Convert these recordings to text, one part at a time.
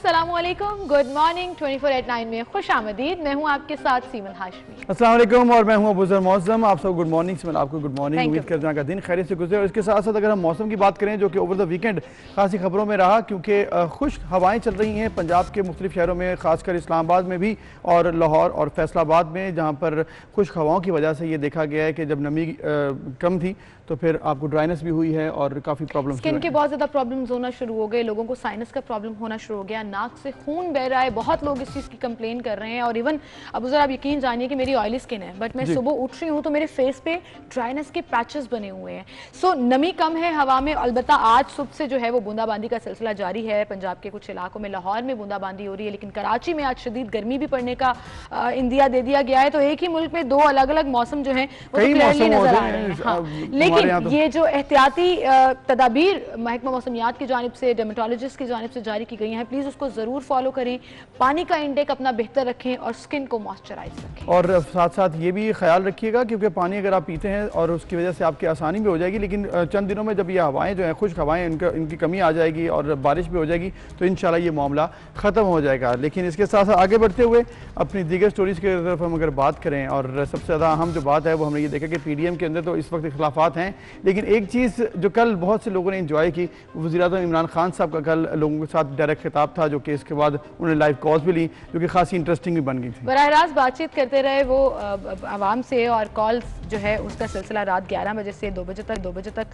अस्सलामुअलैकुम, good morning 24/9 में खुश आमदीद। मैं हूँ आपके साथ सीमन हाशमी। अस्सलामुअलैकुम और मैं हूँ अबूजर मौसम। आप सब गुड मॉर्निंग। सीमन आपको गुड मॉर्निंग। उम्मीद करते हैं का दिन खैरियत से गुजरे। और इसके साथ साथ अगर हम मौसम की बात करें जो कि ओवर द वीकेंड खासी खबरों में रहा, क्योंकि खुश्क हवाएं चल रही हैं पंजाब के मुख्तलिफ शहरों में, खासकर इस्लामाबाद में भी और लाहौर और फैसलाबाद में, जहाँ पर खुश्क हवाओं की वजह से ये देखा गया है कि जब नमी कम थी तो फिर आपको ड्राइनेस भी हुई है और काफ़ी प्रॉब्लम, स्किन के बहुत ज़्यादा प्रॉब्लम्स होना शुरू हो गए, लोगों को साइनस का प्रॉब्लम होना शुरू हो गया, नाक से खून बह रहा है, बहुत लोग इस चीज़ की कंप्लेन कर रहे हैं। और इवन अब ज़रा आप यकीन जानिए कि मेरी ऑयली स्किन है, बट मैं सुबह उठ रही हूँ तो मेरे फेस पे ड्राइनेस के पैचेस बने हुए हैं। सो नमी कम है हवा में। अलबत्ता आज सुबह से जो है वो बूंदाबांदी का सिलसिला जारी है पंजाब के कुछ इलाकों में, लाहौर में बूंदाबांदी हो रही है, लेकिन कराची में आज शदीद गर्मी भी पड़ने का इंदिया दे दिया गया है। तो एक ही मुल्क में दो अलग अलग मौसम जो है वो क्लियरली नजर आ रहे हैं। हाँ, लेकिन ये जो एहतियाती तदाबीर महकमा मौसमियात की जानिब से, डर्मेटोलॉजिस्ट की जानिब से जारी की गई हैं, प्लीज़ उसको ज़रूर फॉलो करें। पानी का इंटेक अपना बेहतर रखें और स्किन को मॉइस्चराइज रखें। और साथ साथ ये भी ख्याल रखिएगा क्योंकि पानी अगर आप पीते हैं और उसकी वजह से आपकी आसानी भी हो जाएगी, लेकिन चंद दिनों में जब ये हवाएं जो हैं खुश्क हवाएं इनकी कमी आ जाएगी और बारिश भी हो जाएगी तो इंशाल्लाह ये मामला ख़त्म हो जाएगा। लेकिन इसके साथ साथ आगे बढ़ते हुए अपनी दीगर स्टोरीज़ की तरफ हम अगर बात करें, और सबसे ज़्यादा अहम जो बात है वो हमने ये देखा कि PDM के अंदर तो इस वक्त इख्लाफात हैं, लेकिन एक चीज़ जो कल बहुत से लोगों ने इंजॉय की, वज़ीर-ए-आज़म इमरान खान साहब का कल लोगों के साथ डायरेक्ट खिताब था, जो कि इसके बाद उन्होंने लाइव कॉल्स भी ली, जो कि खासी इंटरेस्टिंग भी बन गई थी। बराह रास्त बातचीत करते रहे वो आवाम से, और कॉल्स जो है उसका सिलसिला रात 11 बजे से 2 बजे तक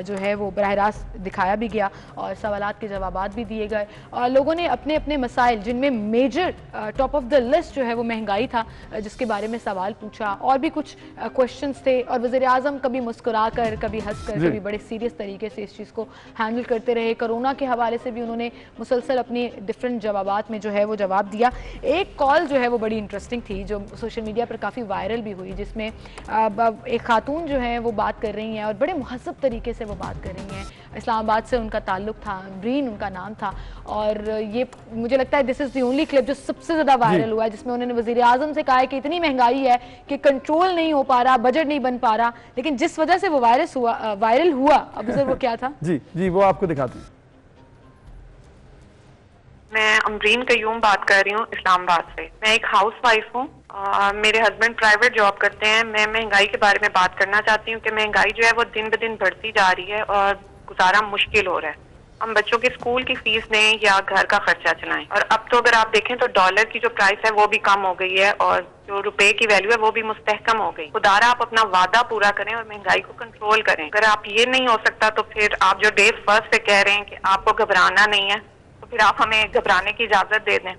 जो है वो बराह रास्त दिखाया भी गया और सवालात के जवाबात भी दिए गए। और लोगों ने अपने अपने मसाइल, जिनमें major top of the list जो है वो महंगाई था, जिसके बारे में सवाल पूछा, और भी कुछ क्वेश्चंस थे। और वज़ीर-ए-आज़म कभी मुस्कुरा कर, कभी हंस कर, कभी बड़े सीरियस तरीके से इस चीज़ को हैंडल करते रहे। कोरोना के हवाले से भी उन्होंने मुसलसल अपनी डिफरेंट जवाबात में जो है वो जवाब दिया। एक कॉल जो है वो बड़ी इंटरेस्टिंग थी, जो सोशल मीडिया पर काफ़ी वायरल भी हुई, जिसमें एक खातून जो है वो बात कर रही हैं और बड़े मुहज़्ज़ब तरीके से वो बात कर रही हैं। इस्लामाबाद से उनका ताल्लुक़ था, अमरीन उनका नाम था, और ये मुझे लगता है this is the only clip जो सबसे ज़्यादा वायरल हुआ है, जिसमें उन्होंने वज़ीर-ए-आज़म से कहा है कि इतनी महंगाई है कि कंट्रोल नहीं हो पा रहा, बजट नहीं बन पा रहा। लेकिन जिस वजह से वो वायरल हुआ, अब सर वो क्या था? जी जी, वो आपको दिखाते हैं। मैं अमरीन कयूम बात कर रही हूँ इस्लामाबाद से। मैं एक हाउस वाइफ हूँ। मेरे हस्बैंड प्राइवेट जॉब करते हैं। मैं महंगाई के बारे में बात करना चाहती हूँ कि महंगाई जो है वो दिन ब दिन बढ़ती जा रही है और गुजारा मुश्किल हो रहा है। हम बच्चों की स्कूल की फीस दें या घर का खर्चा चलाएं। और अब तो अगर आप देखें तो डॉलर की जो प्राइस है वो भी कम हो गई है और जो रुपए की वैल्यू है वो भी मुस्तहकम हो गई। खुदारा आप अपना वादा पूरा करें और महंगाई को कंट्रोल करें। अगर आप ये नहीं हो सकता तो फिर आप जो डे फर्स्ट से कह रहे हैं कि आपको घबराना नहीं है, तो फिर आप हमें घबराने की इजाजत दे दें।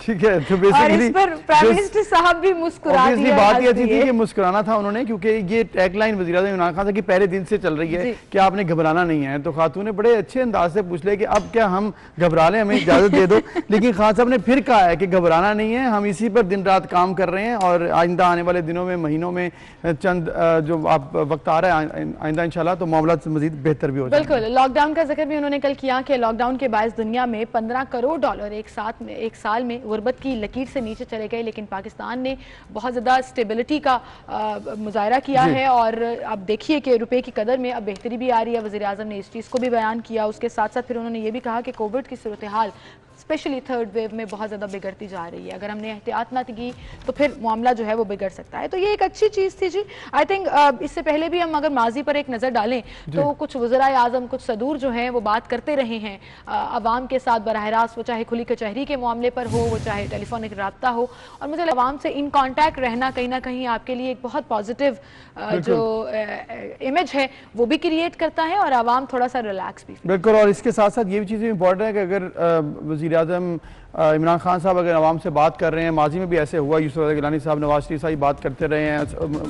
ठीक है, तो बेसिकली प्राइम मिनिस्टर साहब भी मुस्कुरा दिए। बात ये थी कि मुस्कुराना था उन्होंने, क्योंकि ये टैगलाइन वज़ीर-ए-आज़म इमरान खान साहब की पहले दिन से चल रही है कि आपने घबराना नहीं है। तो खातून ने बड़े अच्छे अंदाज से पूछ लिया कि अब क्या हम घबरा लें, हमें इजाजत दे दो। लेकिन खान साहब ने फिर कहा है कि घबराना नहीं है, हम इसी पर दिन रात काम कर रहे हैं और आइंदा आने वाले दिनों में, महीनों में, चंद जो आप वक्त आ रहा है आइंदा इंशाल्लाह तो मामला मजीद बेहतर भी हो जाएगा। बिल्कुल। लॉकडाउन का जिक्र भी उन्होंने कल किया कि लॉकडाउन के बायस दुनिया में 15 करोड़ डॉलर एक साल में गुर्बत की लकीर से नीचे चले गए, लेकिन पाकिस्तान ने बहुत ज़्यादा स्टेबिलिटी का मुजाहरा किया है। और अब देखिए कि रुपए की कदर में अब बेहतरी भी आ रही है। वज़ीर-ए-आज़म ने इस चीज़ को भी बयान किया। उसके साथ साथ फिर उन्होंने ये भी कहा कि कोविड की सूरत हाल स्पेशली थर्ड वेव में बहुत ज़्यादा बिगड़ती जा रही है। अगर हमने एहतियात ना की तो फिर मामला जो है वो बिगड़ सकता है। तो ये एक अच्छी चीज़ थी जी। आई थिंक इससे पहले भी हम अगर माजी पर एक नज़र डालें तो कुछ वज़ीर-ए-आज़म, कुछ सदूर जो हैं वो बात करते रहे हैं अवाम के साथ बराह रास्त, वो चाहे खुली कचहरी के मामले पर हो, वो चाहे टेलीफोनिक रब्ता हो। और मुझे अवाम से इन कॉन्टैक्ट रहना कहीं ना कहीं आपके लिए एक बहुत पॉजिटिव जो इमेज है वो भी क्रिएट करता है और आवाम थोड़ा सा रिलैक्स भी। बिल्कुल। और इसके साथ साथ ये भी चीज़ें इंपॉर्टेंट है कि अगर वज़ीर-ए-आज़म इमरान खान साहब अगर आवाम से बात कर रहे हैं, माजी में भी ऐसे हुआ, यूसुफ रज़ा गिलानी साहब, नवाज शरीफ साहब बात करते रहे हैं,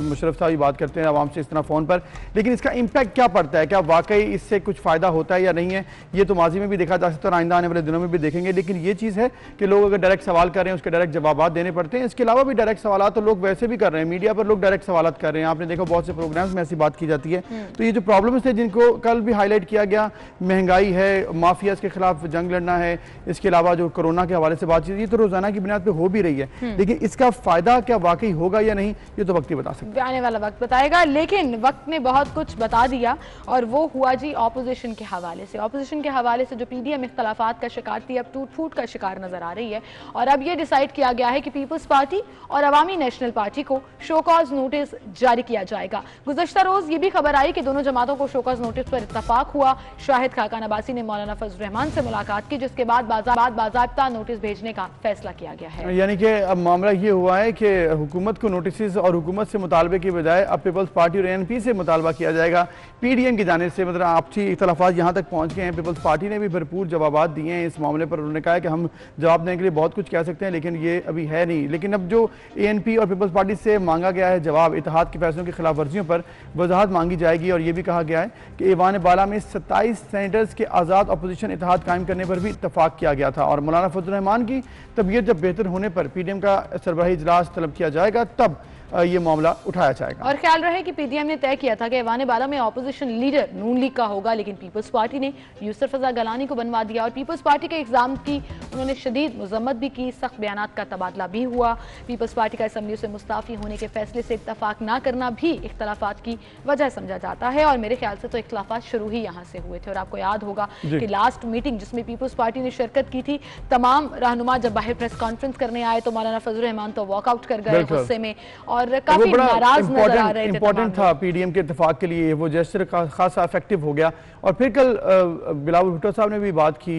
मुशर्रफ साहब भी बात करते हैं आवाम से इस तरह फ़ोन पर, लेकिन इसका इम्पैक्ट क्या पड़ता है, क्या वाकई इससे कुछ फ़ायदा होता है या नहीं है, ये तो माजी में भी देखा जा सकता है और आइंदा आने वाले दिनों में भी देखेंगे। लेकिन ये चीज़ है कि लोग अगर डायरेक्ट सवाल कर रहे हैं उसके डायरेक्ट जवाब देने पड़ते हैं। इसके अलावा भी डायरेक्ट सवाल तो लोग वैसे भी कर रहे हैं, मीडिया पर लोग डायरेक्ट सवाल कर रहे हैं। आपने देखा बहुत से प्रोग्राम्स में ऐसी बात की जाती है। तो ये जो प्रॉब्लम्स थे जिनको कल भी हाईलाइट किया गया, महंगाई है, माफियाज के खिलाफ जंग लड़ना है, इसके अलावा जो कोरोना के हवाले से बातचीत, ये तो रोजाना की बुनियाद पे हो भी रही है, लेकिन इसका फायदा क्या वाकई होगा या नहीं, ये तो वक्त ही बता सकता है, आने वाला वक्त बताएगा। लेकिन वक्त ने बहुत कुछ बता दिया और वो हुआ जी ऑपोजिशन के हवाले से। ऑपोजिशन के हवाले से जो पीडीएम इख्तलाफात का शिकार थी, अब टूट फूट का शिकार नजर आ रही है और अब ये डिसाइड किया गया है कि पीपल्स पार्टी और अवामी नेशनल पार्टी को शोकॉज नोटिस जारी किया जाएगा। गुज़श्ता रोज ये भी खबर आई कि दोनों जमातों को शोकॉज नोटिस पर इत्तफाक हुआ। शाहिद खाकान अब्बासी ने मौलाना फजल रहमान से मुलाकात की, जिसके बाद बाज़ाब्ता नोटिस भेजने का फैसला किया गया है। यानी कि अब मामला ये हुआ है कि हुकूमत को नोटिस और हुकूमत से मुतालबे की बजाय अब पीपल्स पार्टी और एएनपी से मुतालबा किया जाएगा। पीडीएम की जानिब से मतलब आपसी इख्तलाफात यहाँ तक पहुँच गए हैं। पीपल्स पार्टी ने भी भरपूर जवाब दिए हैं इस मामले पर। उन्होंने कहा है कि हम जवाब देने के लिए बहुत कुछ कह सकते हैं, लेकिन ये अभी है नहीं। लेकिन अब जो एएनपी और पीपल्स पार्टी से मांगा गया है जवाब, इत्तेहाद के फैसलों की खिलाफ वर्जियों पर वजाहत मांगी जाएगी और ये भी कहा गया है कि ईवान बाला में 27 सेनेटर्स के आज़ाद अपोजिशन इत्तेहाद कायम करने पर भी इत्तफाक किया गया था और मौलाना फजल रहमान की तबीयत जब बेहतर होने पर पीडीएम का सरबराही इजलास तलब किया जाएगा, तब ये मामला उठाया जाएगा। और ख्याल रहे कि पीडीएम ने तय किया था कि ईवान बाला में ऑपोजिशन लीडर नून लीग का होगा, लेकिन पीपल्स पार्टी ने यूसुफ रज़ा गलानी को बनवा दिया और पीपल्स पार्टी के एग्जाम की उन्होंने शदीद मजम्मत भी की। सख्त बयानात का तबादला भी हुआ। पीपल्स पार्टी का असम्बली से मुस्ताफी होने के फैसले से इत्तफाक ना करना भी इख्तलाफात की वजह समझा जाता है और मेरे ख्याल से तो इख्तलाफात शुरू ही यहाँ से हुए थे। और आपको याद होगा कि लास्ट मीटिंग जिसमें पीपल्स पार्टी ने शिरकत की थी, तमाम रहनुमा जब बाहर प्रेस कॉन्फ्रेंस करने आए तो मौलाना फजल रहमान तो वॉकआउट कर गए गुस्से में और काफी इम्पोर्टेंट था पीडीएम के इत्तेफाक के लिए। वो जेस्चर खासा इफेक्टिव हो गया। और फिर कल बिलावल भुट्टो साहब ने भी बात की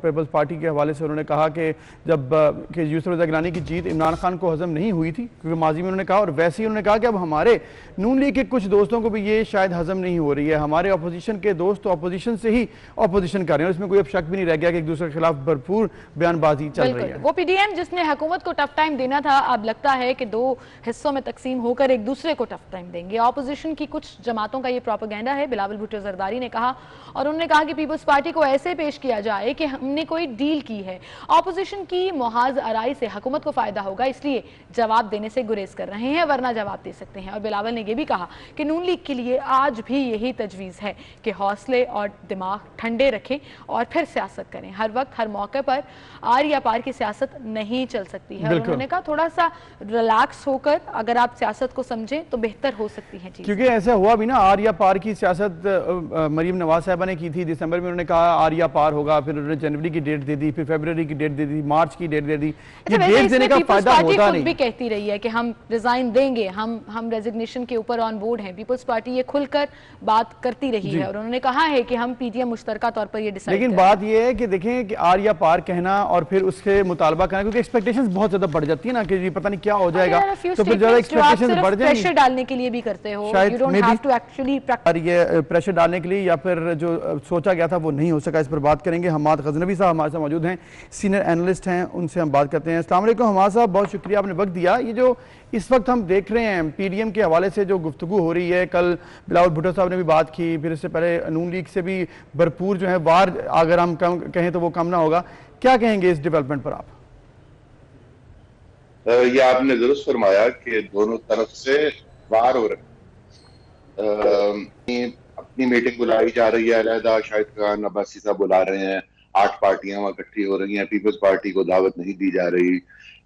पीपल्स पार्टी के हवाले से। उन्होंने कहा कि जब यूसुफ रज़ा गिलानी की जीत इमरान खान को हजम नहीं हुई थी, क्योंकि माजी में उन्होंने कहा, और वैसे ही उन्होंने कहा कि अब हमारे नून लीग के कुछ दोस्तों को भी ये शायद हजम नहीं हो रही है। हमारे अपोजिशन के दोस्त तो अपोजिशन से ही अपोजिशन कर रहे हैं, इसमें कोई अब शक भी नहीं रह गया कि एक दूसरे के खिलाफ भरपूर बयानबाजी चल रही है। वो पीडीएम जिसने हुकूमत को टफ टाइम देना था, अब लगता है कि दो हिस्सों में तकसीम होकर एक दूसरे को टफ टाइम देंगे। ऑपोजिशन की कुछ जमातों का ये प्रोपेगेंडा है, बिलावल भुट्टो जरदारी ने कहा, और उन्होंने कहा कि पीपल्स पार्टी को ऐसे पेश किया जाए कि हमने कोई डील की है। ऑपोजिशन की मुहाज आराई से हुकूमत को फायदा होगा, इसलिए जवाब देने से गुरेज कर रहे हैं, वरना जवाब दे सकते हैं। और बिलावल ने यह भी कहा कि नून लीग के लिए आज भी यही तजवीज़ है कि हौसले और दिमाग ठंडे रखें और फिर सियासत करें। हर वक्त हर मौके पर आर या पार की सियासत नहीं चल सकती है। और उन्होंने कहा थोड़ा सा रिलैक्स होकर अगर आप सियासत को समझें तो बेहतर हो सकती है चीज़। क्योंकि ऐसा हुआ भी ना, आर या पार की सियासत मरीम नवाज साहबा ने की थी। दिसंबर में उन्होंने कहा आर या पार होगा, फिर उन्होंने जनवरी की डेट दे दी, फिर फरवरी की डेट दे दी, मार्च की डेट दे दी। ये डेट देने का फायदा होता नहीं। भी कहती रही है कि हम रिजाइन देंगे, हम रेजिग्नेशन के ऊपर ऑन बोर्ड हैं। पीपल्स पार्टी ये खुलकर बात करती रही है और उन्होंने कहा है कि हम पीडीएम मुश्तरका तौर पर ये डिसाइड। लेकिन बात ये है कि देखें कि आर या पार कहना और फिर उससे मुतालबा करना, क्योंकि एक्सपेक्टेशंस बहुत ज्यादा बढ़ जाती है ना कि पता नहीं क्या हो जाएगा, तो फिर ज्यादा एक्सपेक्टेशंस बढ़ जाएंगी। प्रेशर डालने के लिए भी करते हो, शायद you don't have to actually ये प्रेशर डालने के लिए या फिर जो सोचा गया था वो नहीं हो सका। इस पर बात करेंगे। हमाद गजनवी साहब हमारे साथ मौजूद हैं, सीनियर एनालिस्ट हैं, उनसे हम बात करते हैं। अस्सलाम वालेकुम हमाद साहब, बहुत शुक्रिया आपने वक्त दिया। ये जो इस वक्त हम देख रहे हैं पीडीएम के हवाले से जो गुफ्तगू हो रही है, कल बिलावल भुट्टो साहब ने भी बात की, फिर इससे पहले नून लीग से भी भरपूर जो है वार, अगर हम कहें तो वो कम ना होगा, क्या कहेंगे इस डेवलपमेंट पर आप? ये आपने दुरुस्त फरमाया कि दोनों तरफ से वार हो रहे। अपनी मीटिंग बुलाई जा रही है अलहदा, शाहिद खान अब्बासी साहब बुला रहे हैं, 8 पार्टियां वहां इकट्ठी हो रही हैं, पीपल्स पार्टी को दावत नहीं दी जा रही।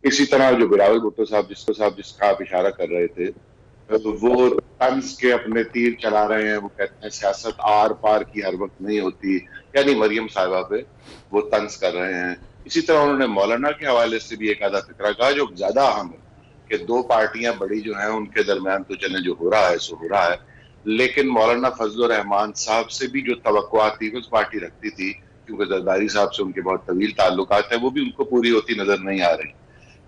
इसी तरह जो बिलावल भुट्टो साहब जिसका आप इशारा कर रहे थे, वो तंज के अपने तीर चला रहे हैं। वो कहते हैं सियासत आर पार की हर वक्त नहीं होती, यानी मरियम साहिबा पे वो तंज कर रहे हैं। इसी तरह उन्होंने मौलाना के हवाले से भी एक आधा फिक्रा कहा जो ज्यादा अहम है कि दो पार्टियां बड़ी जो हैं उनके दरमियान तो चले जो हो रहा है सो हो रहा है, लेकिन मौलाना फजल रहमान साहब से भी जो तवक्कुआत पीपल्स पार्टी रखती थी, क्योंकि जरदारी साहब से उनके बहुत तवील ताल्लुकात है, वो भी उनको पूरी होती नजर नहीं आ रही।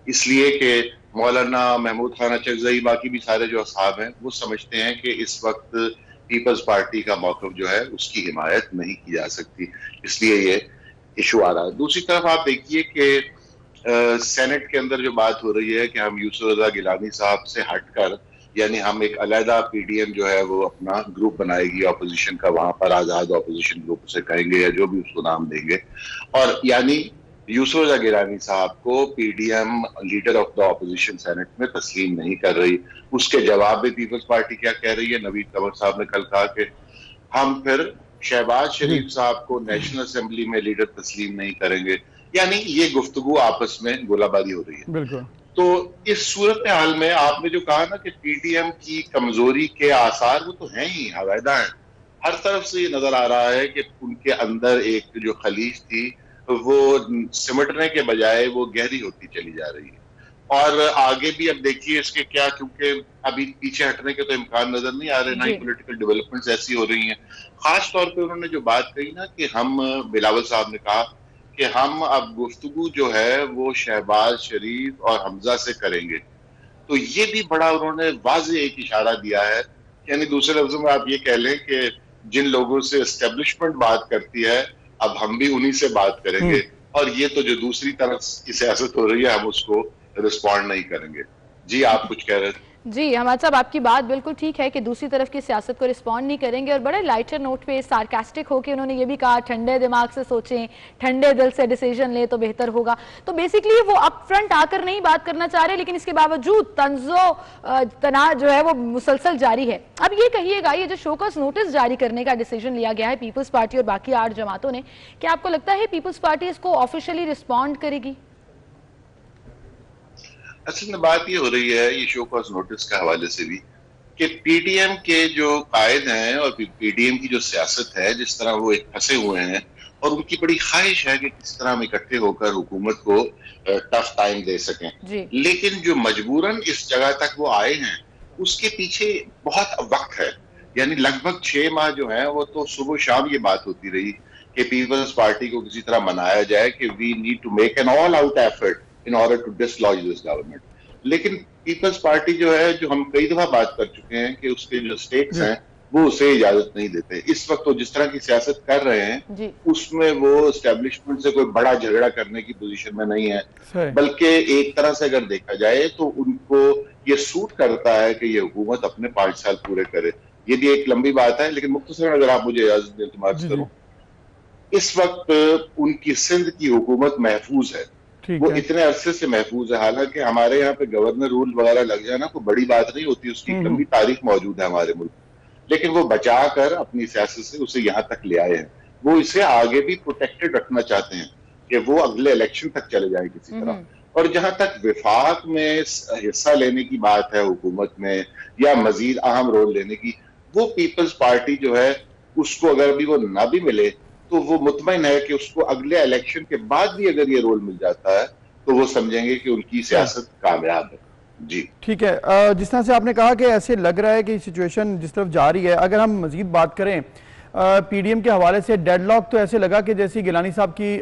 इसलिए कि मौलाना महमूद खान अचकज़ई, बाकी भी सारे जो असहाब हैं, वो समझते हैं कि इस वक्त पीपल्स पार्टी का मौक़िफ़ जो है उसकी हिमायत नहीं की जा सकती, इसलिए ये इशू आ रहा है। दूसरी तरफ आप देखिए कि सेनेट के अंदर जो बात हो रही है कि हम यूसुफ रज़ा गिलानी साहब से हटकर, यानी हम एक अलहदा पीडीएम जो है वो अपना ग्रुप बनाएगी ऑपोजिशन का, वहां पर आजाद ऑपोजिशन ग्रुप उसे कहेंगे या जो भी उसको नाम देंगे, और यानी यूसुफ रज़ा गिलानी साहब को PDM leader of the opposition senate में तस्लीम नहीं कर रही। उसके जवाब में पीपल्स पार्टी क्या कह रही है? नवीद कमर साहब ने कल कहा कि हम फिर शहबाज शरीफ साहब को नेशनल असेंबली में लीडर तस्लीम नहीं करेंगे। यानी ये गुफ्तगू आपस में गोलाबारी हो रही है। बिल्कुल। तो इस सूरत हाल में आपने जो कहा ना कि पीटीएम की कमजोरी के आसार, वो तो हैं ही, हवायदा है। हर तरफ से ये नजर आ रहा है कि उनके अंदर एक जो खलीज थी वो सिमटने के बजाय वो गहरी होती चली जा रही है। और आगे भी अब देखिए इसके क्या, क्योंकि अभी पीछे हटने के तो इम्कान नजर नहीं आ रहे, ना ही पॉलिटिकल डेवलपमेंट्स ऐसी हो रही हैं। खास तौर पे उन्होंने जो बात कही ना कि हम, बिलावल साहब ने कहा कि हम अब गुफ्तगू जो है वो शहबाज शरीफ और हमजा से करेंगे, तो ये भी बड़ा उन्होंने वाज़ेह एक इशारा दिया है। यानी दूसरे लफ्जों में आप ये कह लें कि जिन लोगों से एस्टेब्लिशमेंट बात करती है, अब हम भी उन्हीं से बात करेंगे, और ये तो जो दूसरी तरफ की सियासत हो रही है हम उसको रिस्पॉन्ड नहीं करेंगे। जी आप कुछ कह रहे थे? जी हमाद साहब, आपकी बात बिल्कुल ठीक है कि दूसरी तरफ की सियासत को रिस्पॉन्ड नहीं करेंगे, और बड़े लाइटर नोट पे सार्कास्टिक होकर उन्होंने ये भी कहा ठंडे दिमाग से सोचें, ठंडे दिल से डिसीजन ले तो बेहतर होगा। तो बेसिकली वो अप फ्रंट आकर नहीं बात करना चाह रहे, लेकिन इसके बावजूद तंजो तना जो है वो मुसलसल जारी है। अब ये कहिएगा, ये जो शोकॉज नोटिस जारी करने का डिसीजन लिया गया है पीपल्स पार्टी और बाकी 8 जमातों ने, क्या आपको लगता है पीपल्स पार्टी इसको ऑफिशियली रिस्पॉन्ड करेगी? असल में बात ये हो रही है, ये शो कॉज नोटिस के हवाले से भी, कि पीटीएम के जो कायद हैं और पीटीएम की जो सियासत है, जिस तरह वो एक फंसे हुए हैं, और उनकी बड़ी ख्वाहिश है कि किस तरह हम इकट्ठे होकर हुकूमत को टफ टाइम दे सकें, लेकिन जो मजबूरन इस जगह तक वो आए हैं उसके पीछे बहुत वक्त है। यानी लगभग 6 माह जो है वो तो सुबह शाम ये बात होती रही कि पीपल्स पार्टी को किसी तरह मनाया जाए कि we need to make an all out effort in order to dislodge this government। लेकिन पीपल्स पार्टी जो है, जो हम कई दफा बात कर चुके हैं कि उसके जो स्टेट्स हैं वो उसे इजाजत नहीं देते। इस वक्त वो जिस तरह की सियासत कर रहे हैं उसमें वो एस्टेब्लिशमेंट से कोई बड़ा झगड़ा करने की पोजीशन में नहीं है, बल्कि एक तरह से अगर देखा जाए तो उनको ये सूट करता है कि ये हुकूमत अपने 5 साल पूरे करे। ये भी एक लंबी बात है, लेकिन मुख्तसरन अगर आप मुझे इजाजत दें तो बात करूं, इस वक्त उनकी सिंध की हुकूमत महफूज है, वो इतने अरसे से महफूज है। हालांकि हमारे यहाँ पे गवर्नर रूल वगैरह लग जाना कोई बड़ी बात नहीं होती, उसकी लंबी तारीख मौजूद है हमारे मुल्क, लेकिन वो बचा कर अपनी सियासत से उसे यहाँ तक ले आए हैं। वो इसे आगे भी प्रोटेक्टेड रखना चाहते हैं कि वो अगले इलेक्शन तक चले जाए किसी तरह। और जहां तक विफाक में हिस्सा लेने की बात है हुकूमत में, या मजीद अहम रोल लेने की, वो पीपल्स पार्टी जो है उसको अगर अभी वो ना भी मिले तो वो मुतमईन है कि उसको अगले इलेक्शन के बाद भी अगर ये रोल मिल जाता है तो वो समझेंगे कि उनकी सियासत कामयाब है। जी ठीक है। जिस तरह से आपने कहा कि ऐसे लग रहा है कि सिचुएशन जिस तरफ जा रही है, अगर हम मजीद बात करें पीडीएम के हवाले से, डेडलॉक तो ऐसे लगा कि जैसे गिलानी साहब की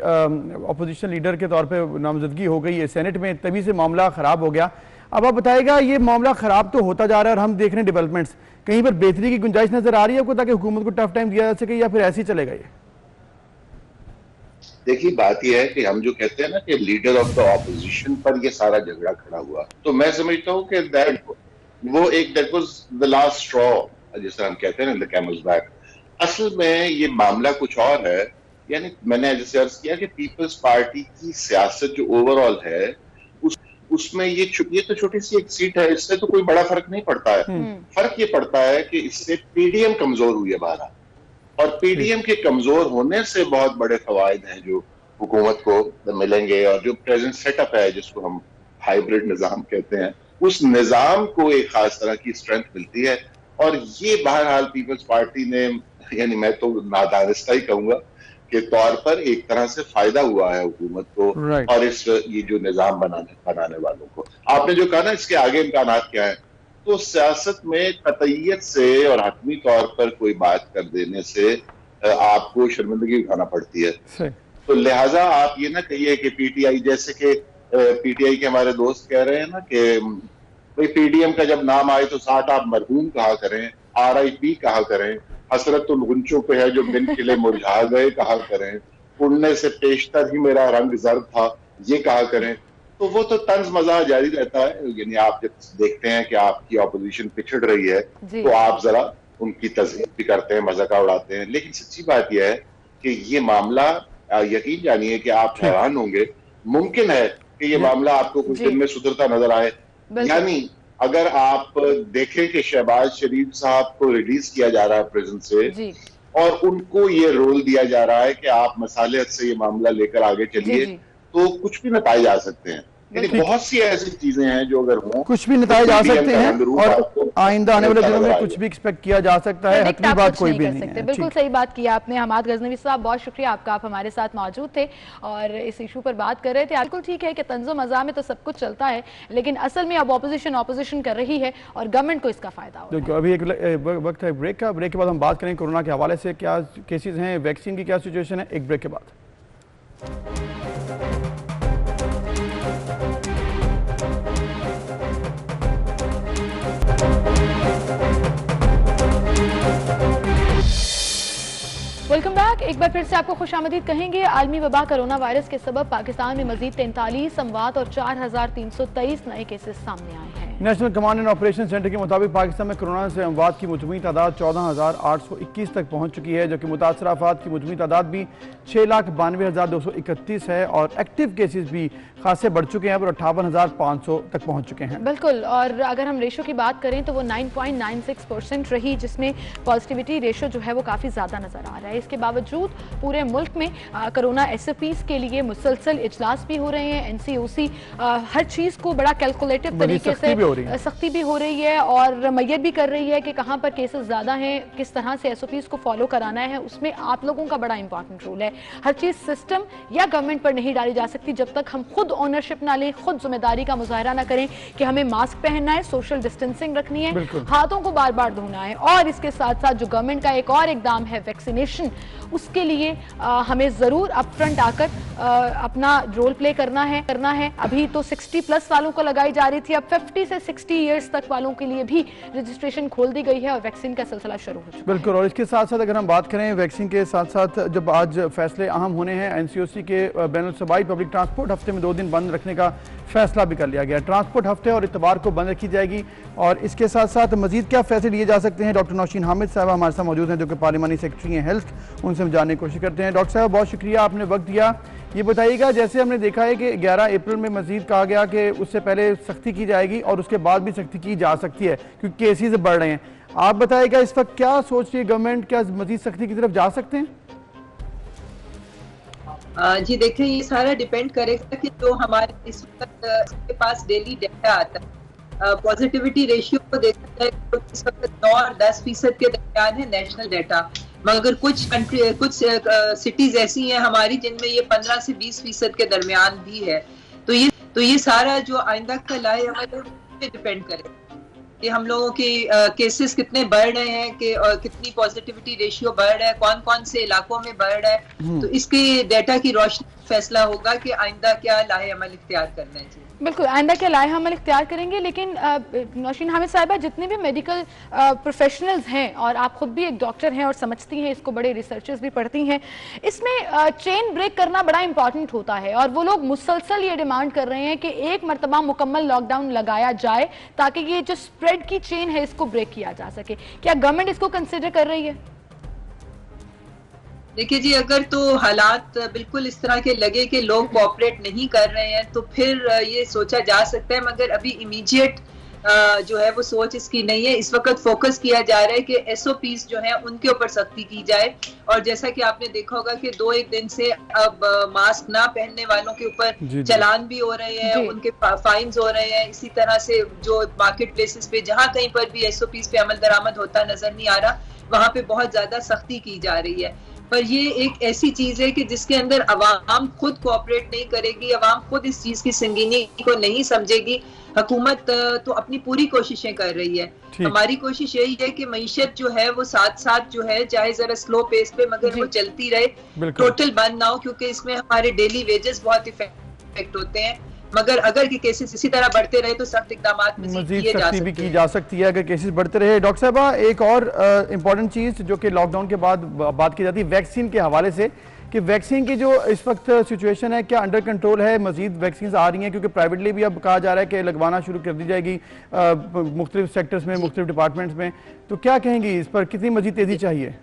अपोजिशन लीडर के तौर पर नामजदगी हो गई है सेनेट में, तभी से मामला खराब हो गया। अब आप बताएगा, ये मामला खराब तो होता जा रहा है और हम देख रहे हैं डेवलपमेंट्स, कहीं पर बेहतरी की गुंजाइश नजर आ रही है आपको ताकि हुकूमत को टफ टाइम दिया जा सके, या फिर ऐसे ही चलेगा ये? देखिए बात यह है कि हम जो कहते हैं ना कि लीडर ऑफ द ऑपोजिशन पर ये सारा झगड़ा खड़ा हुआ, तो मैं समझता हूँ कि that was the last straw, जिस तरह हम कहते हैं ना, द कैमल्स बैक। असल में ये मामला कुछ और है। यानी मैंने जैसे अर्ज किया कि पीपल्स पार्टी की सियासत जो ओवरऑल है उसमें ये तो छोटी सी एक सीट है, इससे तो कोई बड़ा फर्क नहीं पड़ता है। फर्क ये पड़ता है कि इससे पीडीएम कमजोर हुई है बारह, और पीडीएम के कमजोर होने से बहुत बड़े फवायद हैं जो हुकूमत को मिलेंगे, और जो प्रेजेंट सेटअप है जिसको हम हाइब्रिड निजाम कहते हैं, उस निजाम को एक खास तरह की स्ट्रेंथ मिलती है। और ये बहरहाल पीपल्स पार्टी ने, यानी मैं तो नादानिस्ता ही कहूंगा के तौर पर एक तरह से फायदा हुआ है हुकूमत को और इस ये जो निजाम बनाने वालों को। आपने जो कहा ना इसके आगे इम्कानात क्या है, तो सियासत में कतईयत से और हतमी तौर पर कोई बात कर देने से आपको शर्मिंदगी उठाना पड़ती है। तो लिहाजा आप ये ना कहिए कि पीटीआई, जैसे कि पीटीआई के हमारे दोस्त कह रहे हैं ना कि भाई पीडीएम का जब नाम आए तो 60 आप मरहूम कहा करें, RIP कहा करें, हसरतुल गुंचों पे है जो बिन खिले मुरझा गए कहा करें, उड़ने से पेशतर ही मेरा रंग जर्द था ये कहा करें, तो वो तो तंज मजा जारी रहता है। यानी आप जब देखते हैं कि आपकी ऑपोजिशन पिछड़ रही है तो आप जरा उनकी तज़हीर भी करते हैं, मजाक उड़ाते हैं। लेकिन सच्ची बात यह है कि ये मामला, यकीन जानिए कि आप हैरान होंगे, मुमकिन है कि ये मामला आपको कुछ दिन में सुधरता नजर आए। यानी अगर आप देखें कि शहबाज शरीफ साहब को रिलीज किया जा रहा है प्रिजन से और उनको ये रोल दिया जा रहा है कि आप मसालियत से ये मामला लेकर आगे चलिए, तो कुछ भी नताइज आ सकते हैं। यानी बहुत सी ऐसी चीजें हैं जो अगर हो कुछ भी नताइज आ सकते हैं और आइंदा आने वाले दिनों में कुछ भी एक्सपेक्ट किया जा सकता है। हतमी बात कोई भी नहीं है। बिल्कुल सही बात की आपने हमाद गजनवी साहब, बहुत शुक्रिया आपका, आप हमारे साथ मौजूद थे और इस इशू पर बात कर रहे थे। बिल्कुल ठीक है कि तंज़ो मज़ा में तो सब कुछ चलता है, लेकिन असल में अब ऑपोजिशन कर रही है और गवर्नमेंट को इसका फायदा हो रहा है। अभी एक वक्त है ब्रेक का, ब्रेक के बाद हम बात करें कोरोना के हवाले से क्या केसेस हैं, वैक्सीन की क्या सिचुएशन है, एक ब्रेक के बाद। Welcome back. एक बार फिर से आपको खुशामदीद कहेंगे। आलमी वबा कोरोना वायरस के सबब पाकिस्तान में मजीद 43 अमवात और 4323 नए केसेस सामने आए हैं। National command and operation centre के मुताबिक पाकिस्तान में कोरोना से अमवात की मुजमूई तादाद 14,821 तक पहुंच चुकी है, जबकि मुतासरा अफराद की मुजमूई तादाद भी 6,92,231 है और एक्टिव केसेस भी खासे बढ़ चुके हैं और 58,500 तक पहुंच चुके हैं। बिल्कुल, और अगर हम रेशो की बात करें तो वो 9.96% रही, जिसमें पॉजिटिविटी रेशो जो है वो काफ़ी ज़्यादा नज़र आ रहा है। इसके बावजूद पूरे मुल्क में कोरोना SOPs के लिए मुसलसल इजलास भी हो रहे हैं। NCOC हर चीज़ को बड़ा कैलकुलेटिव तरीके से सख्ती भी हो रही है और मैयत भी कर रही है कि कहाँ पर केसेस ज़्यादा हैं, किस तरह से SOPs को फॉलो कराना है। उसमें आप लोगों का बड़ा इंपॉर्टेंट रोल है। हर चीज़ सिस्टम या गवर्नमेंट पर नहीं डाली जा सकती जब तक हम खुद ओनरशिप ना लें, खुद जिम्मेदारी का मुजाहरा ना करें कि हमें मास्क पहनना है, सोशल डिस्टेंसिंग रखनी है, हाथों को बार बार धोना है। और इसके साथ साथ जो गवर्नमेंट का एक और इकदाम है वैक्सीनेशन, उसके लिए हमें जरूर अपफ्रंट आकर अपना रोल प्ले करना है। अभी तो 60+ वालों को लगाई जा रही थी, अब 50 से 60 ईयर्स तक वालों के लिए भी रजिस्ट्रेशन खोल दी गई है और वैक्सीन का सिलसिला शुरू हो चुका है। बिल्कुल, और इसके साथ साथ अगर हम बात करें वैक्सीन के साथ साथ जब आज फैसले अहम होने हैं, NCOC के बैनुल-सूबाई पब्लिक ट्रांसपोर्ट हफ्ते में 2 दिन बंद रखने का फैसला भी कर लिया गया। ट्रांसपोर्ट हफ्ते और इतवार को बंद रखी जाएगी और इसके साथ साथ मजीद क्या फैसले लिए जा सकते हैं, डॉक्टर नौशीन हामिद साहब हमारे साथ मौजूद हैं जो कि पार्लिमानी सेक्रेटरी हैं हेल्थ, उनसे हम जानने की कोशिश करते हैं। डॉक्टर साहब बहुत शुक्रिया, आपने वक्त दिया। ये बताइएगा, जैसे हमने देखा है कि 11 अप्रैल में मजीद कहा गया कि उससे पहले सख्ती की जाएगी और उसके बाद भी सख्ती की जा सकती है क्योंकि केसेस बढ़ रहे हैं। आप बताइएगा इस वक्त क्या सोच रही है गवर्नमेंट, क्या मजीद सख्ती की तरफ जा सकते हैं? जी देखिए, ये सारा डिपेंड करेगा कि जो हमारे इस वक्त इसके पास डेली डेटा आता है, पॉजिटिविटी रेशियो को देखा जाए तो इस वक्त 9 और 10% के दरमियान है नेशनल डेटा, मगर कुछ सिटीज ऐसी हैं हमारी जिनमें ये 15 से 20% के दरमियान भी है। तो ये सारा जो आइंदा का लाए अमल पे डिपेंड करेगा कि हम लोगों के केसेस कितने बढ़ रहे हैं, कि कितनी पॉजिटिविटी रेशियो बढ़ रहा है, कौन कौन से इलाकों में बढ़ रहा है। तो इसके डेटा की रोशनी फैसला होगा कि आइंदा क्या लाहे अमल इख्तियार करना है। बिल्कुल, आइंदा के लाए अमल इख्तियार करेंगे। लेकिन नौशीन हामिद साहिबा, जितने भी मेडिकल प्रोफेशनल्स हैं और आप खुद भी एक डॉक्टर हैं और समझती हैं इसको, बड़े रिसर्चर्स भी पढ़ती हैं, इसमें चेन ब्रेक करना बड़ा इंपॉर्टेंट होता है और वो लोग मुसलसल ये डिमांड कर रहे हैं कि एक मरतबा मुकम्मल लॉकडाउन लगाया जाए ताकि ये जो स्प्रेड की चेन है इसको ब्रेक किया जा सके। क्या गवर्नमेंट इसको कंसिडर कर रही है? देखिए जी, अगर तो हालात बिल्कुल इस तरह के लगे कि लोग कोऑपरेट नहीं कर रहे हैं तो फिर ये सोचा जा सकता है, मगर अभी इमीडिएट जो है वो सोच इसकी नहीं है। इस वक्त फोकस किया जा रहा है कि SOPs जो है उनके ऊपर सख्ती की जाए। और जैसा कि आपने देखा होगा कि 2-1 दिन से अब मास्क ना पहनने वालों के ऊपर चालान भी हो रहे हैं, उनके फाइन्स हो रहे हैं। इसी तरह से जो मार्केट प्लेसेस पे जहाँ कहीं पर भी SOPs पे अमल दरामद होता नजर नहीं आ रहा, वहाँ पे बहुत ज्यादा सख्ती की जा रही है। पर ये एक ऐसी चीज है कि जिसके अंदर अवाम खुद कोऑपरेट नहीं करेगी, अवाम खुद इस चीज की संगीनी को नहीं समझेगी। हुकूमत तो अपनी पूरी कोशिशें कर रही है, हमारी कोशिश यही है कि मईशत जो है वो साथ साथ जो है, चाहे जरा स्लो पेस पे मगर वो चलती रहे, टोटल बंद ना हो, क्योंकि इसमें हमारे डेली वेजेस बहुत इफेक्ट होते हैं। मगर अगर के केसेस इसी तरह बढ़ते रहे तो सख्त इक़दाम मज़ीद सख्ती भी की जा सकती है अगर केसेस बढ़ते रहे। डॉक्टर साहबा, एक और इम्पॉर्टेंट चीज़ जो कि लॉकडाउन के बाद बात की जाती है वैक्सीन के हवाले से, कि वैक्सीन की जो इस वक्त सिचुएशन है क्या अंडर कंट्रोल है? मजीद वैक्सीन आ रही हैं क्योंकि प्राइवेटली भी अब कहा जा रहा है कि लगवाना शुरू कर दी जाएगी मुख्तलिफ सेक्टर्स में, मुख्तलिफ डिपार्टमेंट्स में, तो क्या कहेंगी इस पर, कितनी मजीद तेजी चाहिए?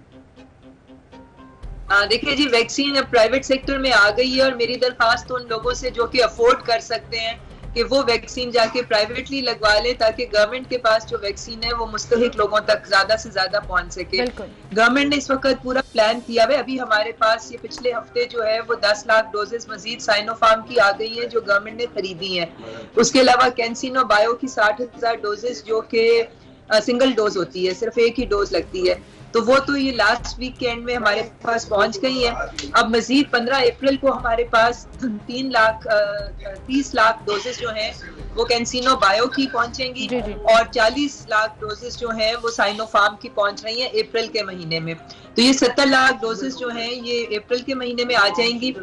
देखिए जी, वैक्सीन अब प्राइवेट सेक्टर में आ गई है और मेरी दरख्वास्त उन लोगों से जो कि अफोर्ड कर सकते हैं कि वो वैक्सीन जाके प्राइवेटली लगवा ले ताकि गवर्नमेंट के पास जो वैक्सीन है वो मुस्तहिक लोगों तक ज्यादा से ज्यादा पहुंच सके। गवर्नमेंट ने इस वक्त पूरा प्लान किया है। अभी हमारे पास ये पिछले हफ्ते जो है वो 10 लाख डोजेस मजीद साइनोफार्म की आ गई है जो गवर्नमेंट ने खरीदी है। उसके अलावा कैंसिनो बायो की 60,000 डोजेस जो कि सिंगल डोज होती है, सिर्फ एक ही डोज लगती है, तो वो तो ये लास्ट वीक के एंड में हमारे पास पहुंच गई है। अब मजीद 15 अप्रैल को हमारे पास 30 लाख डोजेस जो हैं वो कैंसिनो बायो की पहुंचेंगी और 40 लाख डोजेस जो हैं वो साइनोफार्म की पहुंच रही हैं अप्रैल के महीने में। तो ये 70 लाख डोजेस जो हैं ये अप्रैल के महीने में आ जाएंगी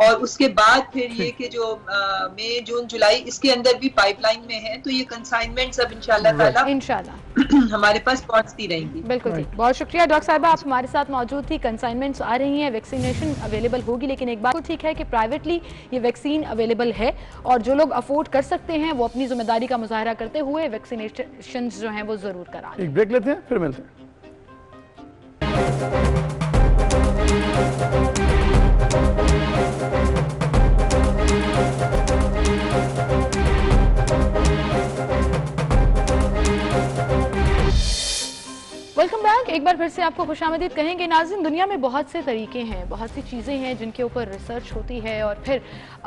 और उसके बाद फिर ये कि जो मई जून जुलाई इसके अंदर भी पाइपलाइन में है, तो ये कंसाइनमेंट सब इंशाल्लाह हमारे पास पहुंचती रहेंगी। बिल्कुल ठीक, बहुत शुक्रिया डॉक्टर साहिबा, आप हमारे साथ मौजूद थी। कंसाइनमेंट्स आ रही हैं, वैक्सीनेशन अवेलेबल होगी, लेकिन एक बात ठीक है कि प्राइवेटली ये वैक्सीन अवेलेबल है और जो लोग अफोर्ड कर सकते हैं वो अपनी जिम्मेदारी का मुजाहरा करते हुए वैक्सीनेशन जो हैं वो जरूर कराएं। एक ब्रेक लेते हैं, फिर मिलते हैं। Welcome back. एक बार फिर से आपको खुशामदीद कहेंगे नाज़रीन। दुनिया में बहुत से तरीके हैं, बहुत सी चीज़ें हैं जिनके ऊपर रिसर्च होती है और फिर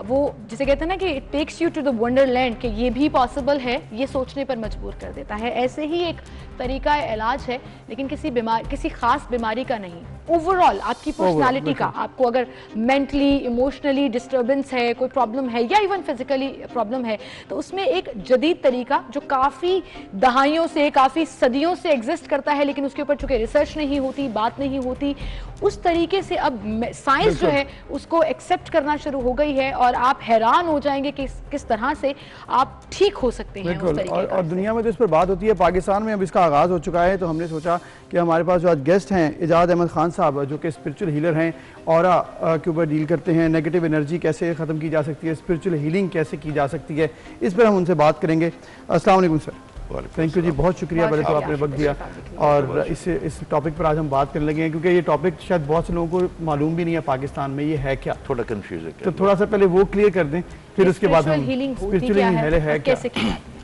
वो जिसे कहते हैं ना कि it takes you to the wonderland कि ये भी पॉसिबल है, ये सोचने पर मजबूर कर देता है। ऐसे ही एक तरीका इलाज है, लेकिन किसी खास बीमारी का नहीं, ओवरऑल आपकी पर्सनालिटी का। आपको अगर मेंटली इमोशनली डिस्टर्बेंस है, कोई प्रॉब्लम है या इवन फिजिकली प्रॉब्लम है, तो उसमें एक जदीद तरीका जो काफ़ी दहाइयों से, काफ़ी सदियों से एग्जिस्ट करता है, लेकिन उसके ऊपर चूंकि रिसर्च नहीं होती, बात नहीं होती, उस तरीके से अब साइंस जो है उसको एक्सेप्ट करना शुरू हो गई है और आप हैरान हो जाएंगे कि किस तरह से आप ठीक हो सकते हैं उस तरीके और दुनिया में तो इस पर बात होती है। पाकिस्तान में अब इसका आगाज़ हो चुका है, तो हमने सोचा कि हमारे पास जो आज गेस्ट हैं इजाज़ अहमद खान साहब, जो कि स्पिरिचुअल हीलर हैं, ऑरा के ऊपर डील करते हैं, नेगेटिव एनर्जी कैसे ख़त्म की जा सकती है, स्पिरिचुअल हीलिंग कैसे की जा सकती है, इस पर हम उनसे बात करेंगे। अस्सलाम वालेकुम सर। थैंक यू जी, बहुत शुक्रिया पहले तो आपने वक्त दिया और इस टॉपिक पर आज हम बात करने लगे हैं, क्योंकि ये टॉपिक शायद बहुत से लोगों को मालूम भी नहीं है पाकिस्तान में ये है क्या, थोड़ा कंफ्यूज है। तो थोड़ा सा पहले वो क्लियर कर दें, फिर उसके बाद हम स्पिरिचुअल हीलिंग है क्या।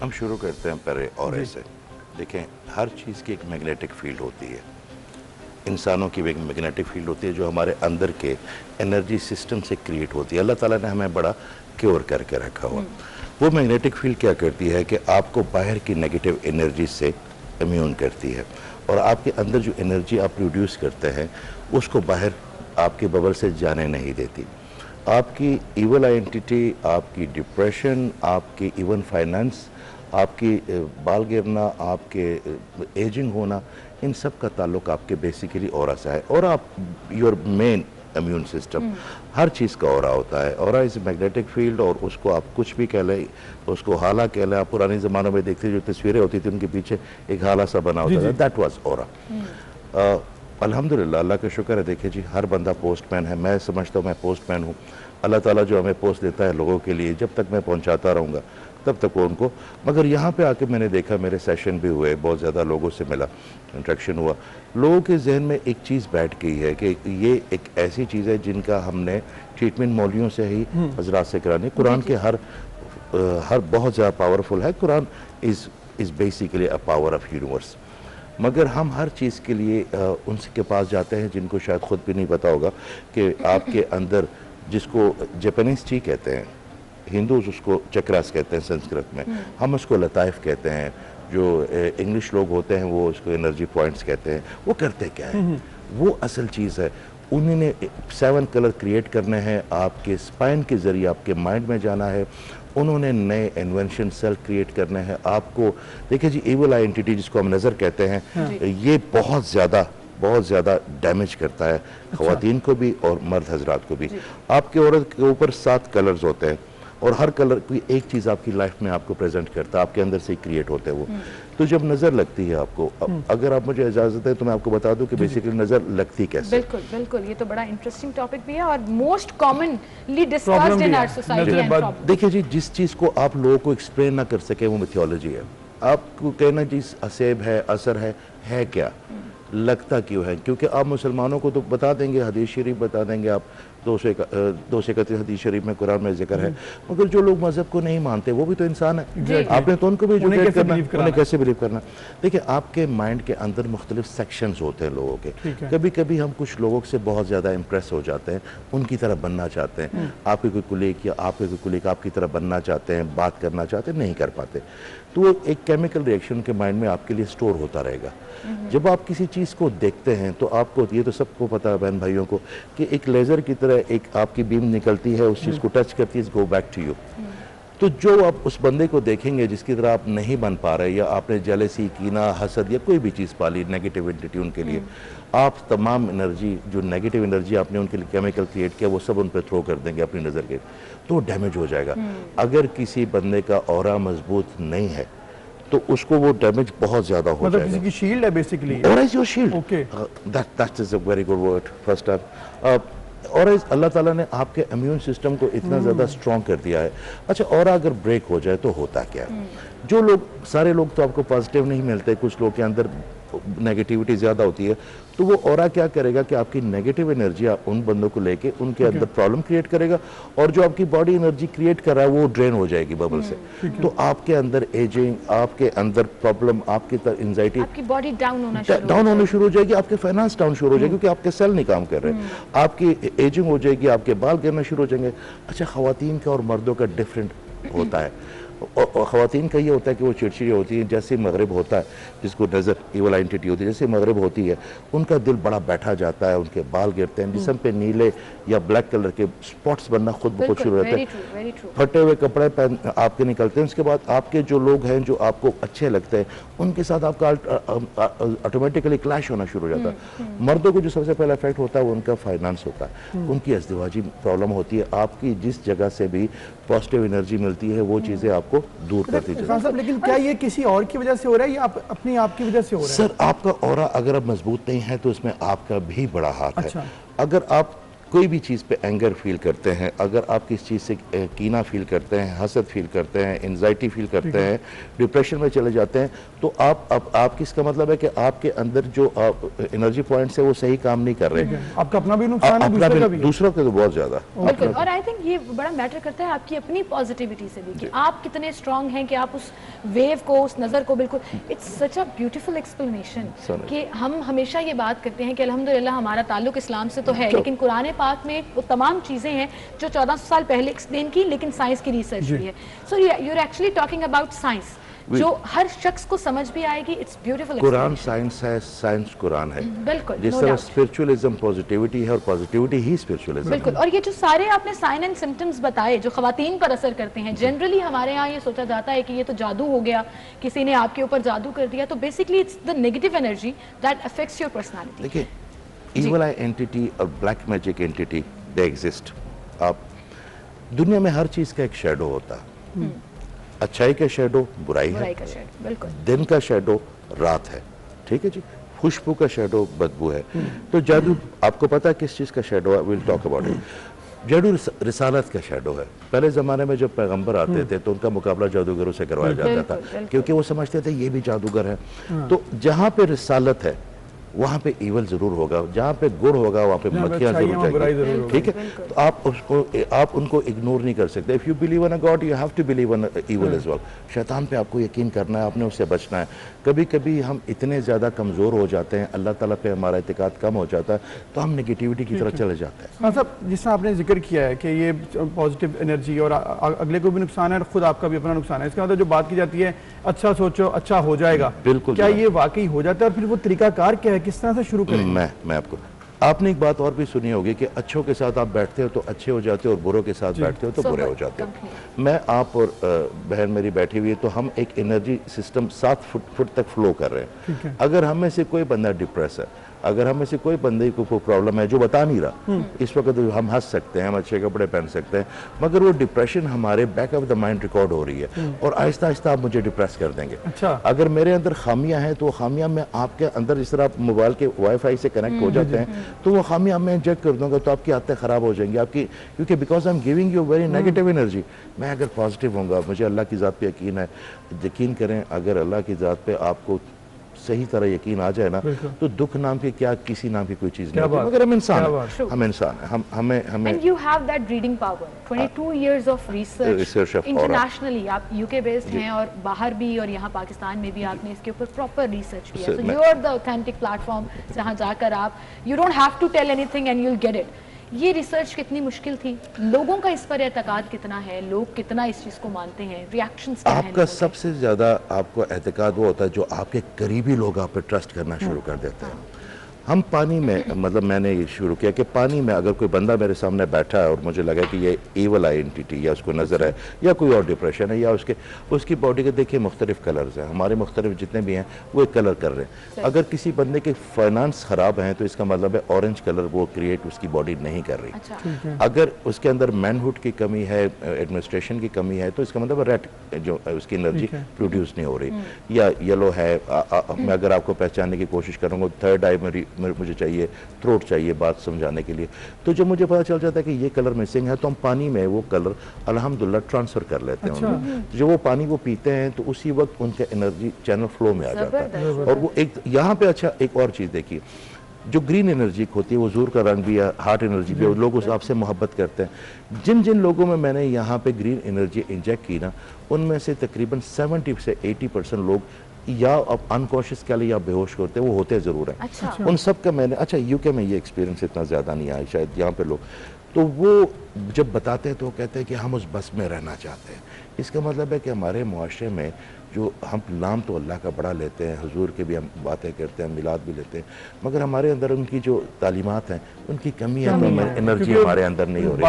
हम शुरू करते हैं पहले और ऐसे देखें, हर चीज़ की एक मैग्नेटिक फील्ड होती है, इंसानों की भी एक मैग्नेटिक फील्ड होती है जो हमारे अंदर के एनर्जी सिस्टम से क्रिएट होती है। अल्लाह ताला ने हमें बड़ा क्योर करके रखा हुआ। वो मैग्नेटिक फील्ड क्या करती है कि आपको बाहर की नेगेटिव एनर्जी से इम्यून करती है और आपके अंदर जो एनर्जी आप प्रोड्यूस करते हैं उसको बाहर आपके बबल से जाने नहीं देती। आपकी इवल आइडेंटिटी, आपकी डिप्रेशन, आपकी इवन फाइनेंस, आपकी बाल गिरना, आपके एजिंग होना, इन सब का ताल्लुक आपके बेसिकली ऑरा से है। और आप योर मेन इम्यून सिस्टम, हर चीज़ का ऑरा होता है। ऑरा इज़ मैग्नेटिक फील्ड और उसको आप कुछ भी कह लें, उसको हाला कह लें। आप पुराने ज़मानों में देखते जो तस्वीरें होती थी उनके पीछे एक हाला सा बना होता था, दैट वाज ऑरा। अल्हम्दुलिल्लाह, अल्लाह का शुक्र है। देखिए जी, हर बंदा पोस्टमैन है, मैं समझता हूँ मैं पोस्टमैन हूँ। अल्लाह ताला जो हमें पोस्ट देता है लोगों के लिए, जब तक मैं पहुँचाता रहूँगा तब तक वो उनको। मगर यहाँ पे आके मैंने देखा, मेरे सेशन भी हुए, बहुत ज़्यादा लोगों से मिला, इंट्रैक्शन हुआ, लोगों के जहन में एक चीज़ बैठ गई है कि ये एक ऐसी चीज़ है जिनका हमने ट्रीटमेंट मौलवियों से ही हजरात से करानी। कुरान के हर बहुत ज़्यादा पावरफुल है। Quran is basically a power of universe. मगर हम हर चीज़ के लिए उनके पास जाते हैं जिनको शायद ख़ुद भी नहीं पता होगा कि आपके अंदर, जिसको जापानीज टी कहते हैं, हिंदूज उसको चक्रास कहते हैं संस्कृत में, हम उसको लताइफ कहते हैं, जो इंग्लिश लोग होते हैं वो उसको एनर्जी पॉइंट्स कहते हैं। वो करते क्या है, वो असल चीज़ है। उन्होंने 7 कलर क्रिएट करने हैं, आपके स्पाइन के ज़रिए आपके माइंड में जाना है। उन्होंने नए इन्वेंशन सेल क्रिएट करने हैं आपको। देखिए जी, इविल आइडेंटिटी जिसको हम नज़र कहते हैं, ये बहुत ज़्यादा डैमेज करता है ख़वातीन को भी और मर्द हजरात को भी। आपके औरत के ऊपर 7 कलर्स होते हैं और हर कलर कोई एक चीज़ आपकी लाइफ में आपको प्रेजेंट करता है, आपके अंदर से ही क्रिएट होते हैं वो। तो जब नज़र लगती है आपको, अगर आप मुझे इजाज़त है तो मैं आपको बता दूं कि बेसिकली नज़र लगती कैसे। बिल्कुल बिल्कुल, ये तो बड़ा इंटरेस्टिंग टॉपिक भी है और most commonly discussed in our society. देखिए जी, जिस चीज़ को आप लोगों को एक्सप्लेन ना कर सके वो मिथोलॉजी है। आपको कहना जी असेब है, असर है क्या, लगता क्यों है? क्योंकि आप मुसलमानों को तो बता देंगे, हदीस शरीफ बता देंगे आप, 231 हदीस शरीफ में, कुरान में जिक्र है। मगर जो लोग मजहब को नहीं मानते वो भी तो इंसान है, आपने तो उनको भी एजुकेट करना, उन्हें कैसे बिलीव करना। देखिए, आपके माइंड के अंदर मुख्तलिफ सेक्शंस होते हैं लोगों के। कभी कभी हम कुछ लोगों से बहुत ज़्यादा इंप्रेस हो जाते हैं, उनकी तरह बनना चाहते हैं। आपके कोई कुलीग या आपके कोई कुलीग आपकी तरह बनना चाहते हैं, बात करना चाहते हैं, नहीं कर पाते, तो वो एक केमिकल रिएक्शन के माइंड में आपके लिए स्टोर होता रहेगा। जब आप किसी चीज़ को देखते हैं तो आपको, ये तो सबको पता है बहन भाइयों को, कि एक लेज़र की तरह एक आपकी बीम निकलती है, उस चीज़ को टच करती है, गो बैक टू यू। तो जो आप उस बंदे को देखेंगे जिसकी तरह आप नहीं बन पा रहे, या आपने जेलसी, कीना, हसद या कोई भी चीज़ पाली, नेगेटिव एंटिटी उनके लिए, आप तमाम एनर्जी, जो नेगेटिव एनर्जी आपने उनके लिए केमिकल क्रिएट किया, वो सब उन पर थ्रो कर देंगे अपनी नज़र के, तो डैमेज हो जाएगा। अगर किसी बंदे का ऑरा मजबूत नहीं है तो उसको वो डैमेज बहुत ज्यादा हो जाएगा। किसी की शील्ड है basically. Aura is your shield. Okay, that is a very good word first time. और अल्लाह ताला ने आपके इम्यून सिस्टम को इतना ज़्यादा स्ट्रॉन्ग कर दिया है। अच्छा, और अगर ब्रेक हो जाए तो होता क्या है? जो लोग, सारे लोग तो आपको पॉजिटिव नहीं मिलते, कुछ लोग के अंदर नेगेटिविटी ज़्यादा होती है, तो वो ऑरा क्या करेगा कि आपकी नेगेटिव एनर्जी उन बंदों को लेके उनके अंदर प्रॉब्लम क्रिएट करेगा, और जो आपकी बॉडी एनर्जी क्रिएट कर रहा है वो ड्रेन हो जाएगी बबल से। तो आपके अंदर एजिंग, आपके अंदर प्रॉब्लम, आपकी एंजाइटी, आपकी बॉडी डाउन होना शुरू हो जाएगी, आपके फाइनेंस डाउन शुरू हो जाएगी, क्योंकि आपके सेल नहीं काम कर रहे, आपकी एजिंग हो जाएगी, आपके बाल गिरना शुरू हो जाएंगे। अच्छा, खवातीन का और मर्दों का डिफरेंट होता है। और ख़वातीन का ये होता है कि वो चिड़चिड़ी होती है, जैसे मगरिब होता है, जिसको नज़र इवल एंटिटी होती है, जैसे मगरिब होती है उनका दिल बड़ा बैठा जाता है, उनके बाल गिरते हैं, जिस्म पे नीले या ब्लैक कलर के स्पॉट्स बनना खुद ब खुद शुरू होते हैं, फटे हुए कपड़े पहन आपके निकलते हैं। उसके बाद आपके जो लोग हैं जो आपको अच्छे लगते हैं उनके साथ आपका ऑटोमेटिकली क्लैश होना शुरू हो जाता है। मर्दों को जो सबसे पहला इफेक्ट होता है वो उनका फाइनेंस होता है, उनकी अज़दिवाजी प्रॉब्लम होती है। आपकी जिस जगह से भी पॉजिटिव एनर्जी मिलती है वो चीज़ें आपको दूर करती है। लेकिन क्या ये किसी और की वजह से हो रहा है या अपनी आप की वजह से हो रहा है? सर, आपका ऑरा अगर आप मजबूत नहीं है तो इसमें आपका भी बड़ा हाथ है। अगर आप कोई भी चीज़ पे एंगर फील करते हैं, अगर आप किस चीज़ से कीना फील करते हैं, हसद फील करते हैं, एंजाइटी फील करते हैं, डिप्रेशन में चले जाते हैं, तो आप किसका मतलब है कि आपके अंदर जो एनर्जी पॉइंट्स है वो सही काम नहीं कर रहे। आपका अपना भी नुकसान है, दूसरों के तो बहुत ज़्यादा। बिल्कुल, और आई थिंक ये बड़ा मैटर करता है आपकी अपनी पॉजिटिविटी से भी, कि आप कितने स्ट्रांग हैं कि आप उस वेव को, उस नज़र को, बिल्कुल it's such a beautiful explanation कि हम हमेशा ये बात करते हैं कि अल्हम्दुलिल्लाह हमारा ताल्लुक इस्लाम से तो है, लेकिन कुरान पाक में वो तमाम चीजें हैं जो 1400 साल पहले एक्सप्लेन की, लेकिन साइंस की रिसर्च भी है। So you are actually talking about science जो हर शख्स को समझ भी आएगी। It's beautiful. कुरान साइंस है, साइंस कुरान है। बिल्कुल, जिस तरह स्पिरिचुअलिज्म पॉजिटिविटी है और पॉजिटिविटी ही स्पिरिचुअलिज्म। बिल्कुल, और ये जो सारे आपने साइन एंड सिम्टम्स बताए जो खवातीन पर असर करते हैं, जनरली हमारे यहाँ ये सोचा जाता है कि ये तो जादू हो गया, किसी ने आपके ऊपर जादू कर दिया, तो basically it's the negative energy that affects your personality. देखिए, इविल आई एंटिटी और black magic entity they exist. आप दुनिया में हर चीज का एक शेडो होता है। अच्छाई का शेडो बुराई है, बिल्कुल। दिन का शेडो रात है, ठीक है जी। खुशबू का शेडो बदबू है। तो जादू, आपको पता है किस चीज का शेडो है? Will talk about it. जादू रिसालत का शेडो है। पहले ज़माने में जब पैगंबर आते थे तो उनका मुकाबला जादूगरों से करवाया जाता था, क्योंकि वो समझते थे ये भी जादूगर है। तो जहाँ पे रिसालत है वहाँ पे ईवल जरूर होगा, जहाँ पे गुड़ होगा वहाँ पे मक्खियाँ जरूर जाएंगी, ठीक है। तो आप उनको इग्नोर नहीं कर सकते। If you believe in a god you have to believe in evil as well. शैतान पे आपको यकीन करना है, आपने उससे बचना है। कभी कभी हम इतने ज़्यादा कमज़ोर हो जाते हैं, अल्लाह ताला पे हमारा इत्तेकाद कम हो जाता है, तो हम नेगेटिविटी की तरफ चले जाते हैं। हाँ साहब, जिससे आपने जिक्र किया है कि ये पॉजिटिव एनर्जी और अगले को भी नुकसान है और खुद आपका भी अपना नुकसान है, इसका मतलब जो बात की जाती है अच्छा सोचो अच्छा हो जाएगा, बिल्कुल, क्या ये वाकई हो जाता है? और फिर वो तरीकाकार क्या है, किस तरह से शुरू करें? मैं आपको, आपने एक बात और भी सुनी होगी कि अच्छों के साथ आप बैठते हो तो अच्छे हो जाते हो और बुरों के साथ बैठते हो तो बुरे हो जाते हो। मैं, आप और बहन मेरी बैठी हुई है, तो हम एक एनर्जी सिस्टम 7 फुट तक फ्लो कर रहे हैं। अगर हम में से कोई बंदा डिप्रेस है, अगर हम में से कोई बंदे को कोई प्रॉब्लम है जो बता नहीं रहा, इस वक्त हम हंस सकते हैं, हम अच्छे कपड़े पहन सकते हैं, मगर वो डिप्रेशन हमारे back of the mind record हो रही है और आहिस्ता आहिस्ता आप मुझे डिप्रेस कर देंगे। अच्छा। अगर मेरे अंदर खामियां हैं तो वो खामियां मैं आपके अंदर, जिस तरह आप मोबाइल के वाईफाई से कनेक्ट हो जाते हैं, तो वो खामियां मैं इंजेक्ट कर दूंगा तो आपकी आदतें खराब हो जाएंगी आपकी, क्योंकि because I am giving you very negative energy. मैं अगर पॉजिटिव होऊंगा, मुझे अल्लाह की ज़ात पे यकीन है, यकीन करें, अगर अल्लाह की ज़ात पे आपको सही तरह यकीन आ जाए ना, तो दुख नाम की क्या किसी नाम की कोई चीज़ नहीं होती। मगर हम इंसान हैं, हम इंसान हैं, हमें And you have that reading power. 22 years of research internationally. आप UK based हैं और बाहर भी और यहाँ पाकिस्तान में भी आपने इसके ऊपर प्रॉपर रिसर्च किया। So you are the authentic platform जहाँ जाकर आप you don't have to tell anything and you'll get it. ये रिसर्च कितनी मुश्किल थी, लोगों का इस पर एतकाद कितना है, लोग कितना इस चीज़ को मानते हैं, रिएक्शंस क्या हैं? आपका सबसे ज़्यादा आपको एतकाद वो होता है जो आपके करीबी लोग आप पे ट्रस्ट करना शुरू कर देते हैं। हम पानी में, मतलब मैंने ये शुरू किया कि पानी में अगर कोई बंदा मेरे सामने बैठा है और मुझे लगा कि ये एवल आइडेंटिटी या उसको नज़र है या कोई और डिप्रेशन है या उसकी बॉडी के देखिए मुख्तलिफ कलर्स हैं, हमारे मुख्तलिफ जितने भी हैं वो एक कलर कर रहे हैं। अगर किसी बंदे के फाइनेंस ख़राब हैं तो इसका मतलब है ऑरेंज कलर वो क्रिएट उसकी बॉडी नहीं कर रही। अच्छा। अगर उसके अंदर मैनहुड की कमी है, एडमिनिस्ट्रेशन की कमी है, तो इसका मतलब रेड जो उसकी एनर्जी प्रोड्यूस नहीं हो रही। या येलो है, मैं अगर आपको पहचानने की कोशिश करूँगा, थर्ड आई मुझे चाहिए, थ्रोट चाहिए बात समझाने के लिए, तो जब मुझे पता चल जाता है कि ये कलर मिसिंग है तो हम पानी में वो कलर अल्हम्दुलिल्लाह ट्रांसफर कर लेते हैं उनको। जो वो पानी वो पीते हैं तो उसी वक्त उनका एनर्जी चैनल फ्लो में आ जाता है। और वो एक यहाँ पे अच्छा एक और चीज़ देखिए, जो ग्रीन एनर्जी होती है, वो हुजूर का रंग भी है, हार्ट एनर्जी भी है, लोग उस आपसे मोहब्बत करते हैं। जिन जिन लोगों में मैंने यहाँ पे ग्रीन एनर्जी इंजेक्ट की ना, उनमें से तकरीबन 70 से 80% लोग या अब अनकॉन्शियस कह लें या बेहोश होते हैं, वो होते ज़रूर हैं। अच्छा। उन सब का मैंने, अच्छा यूके में ये एक्सपीरियंस इतना ज़्यादा नहीं आया शायद यहाँ पे लोग, तो वो जब बताते हैं तो वो कहते हैं कि हम उस बस में रहना चाहते हैं। इसका मतलब है कि हमारे मुआशरे में जो हम नाम तो अल्लाह का बड़ा लेते हैं, हुजूर के भी हम बातें करते हैं, मिलाद भी लेते हैं, मगर हमारे अंदर उनकी जो तालीमात हैं उनकी कमी है, तो एनर्जी हमारे अंदर नहीं हो रही।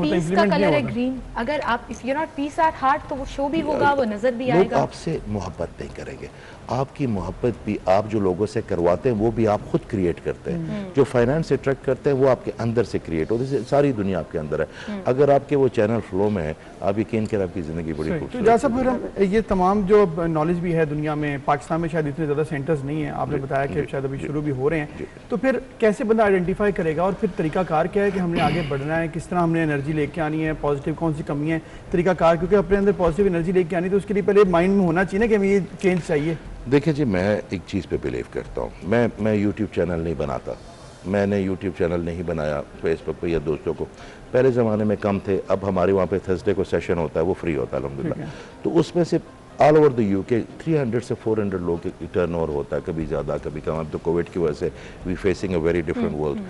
पीस का कलर है ग्रीन, अगर आप if you not peace at heart तो वो शो भी होगा, वो नजर भी आएगा। लोग आपसे मोहब्बत नहीं करेंगे, आपकी मोहब्बत भी आप जो लोगों से करवाते हैं वो भी आप खुद क्रिएट करते हैं। जो फाइनेंस से ट्रैक करते हैं वो आपके अंदर से क्रिएट होते हैं, सारी दुनिया आपके अंदर है। अगर आपके वो चैनल फ्लो में है, आप यकीन कर आपकी ज़िंदगी बड़ी खूबसूरत। जैसा फिर हम ये तमाम जो नॉलेज भी है दुनिया में, पाकिस्तान में शायद इतने ज़्यादा सेंटर्स नहीं है, आपने बताया कि शायद अभी शुरू भी हो रहे हैं, तो फिर कैसे बंदा आइडेंटिफाई करेगा और फिर तरीकाकार क्या है कि हमने आगे बढ़ना है, किस तरह हमने एनर्जी लेके आनी है, पॉजिटिव कौन सी कमी है, तरीकाकार, क्योंकि अपने अंदर पॉजिटिव एनर्जी लेके आनी तो उसके लिए पहले माइंड में होना चाहिए ना कि हमें ये चेंज चाहिए। देखिए जी, मैं एक चीज़ पे बिलीव करता हूँ, मैं यूट्यूब चैनल नहीं बनाता, मैंने यूट्यूब चैनल नहीं बनाया फेसबुक पे या दोस्तों को, पहले ज़माने में कम थे, अब हमारे वहाँ पे थर्सडे को सेशन होता है, वो फ्री होता है अल्हम्दुलिल्लाह, तो उसमें से ऑल ओवर द यूके 300 से 400 लोग के टर्नओवर होता है, कभी ज़्यादा कभी कम। अब तो कोविड की वजह से we facing a very different world,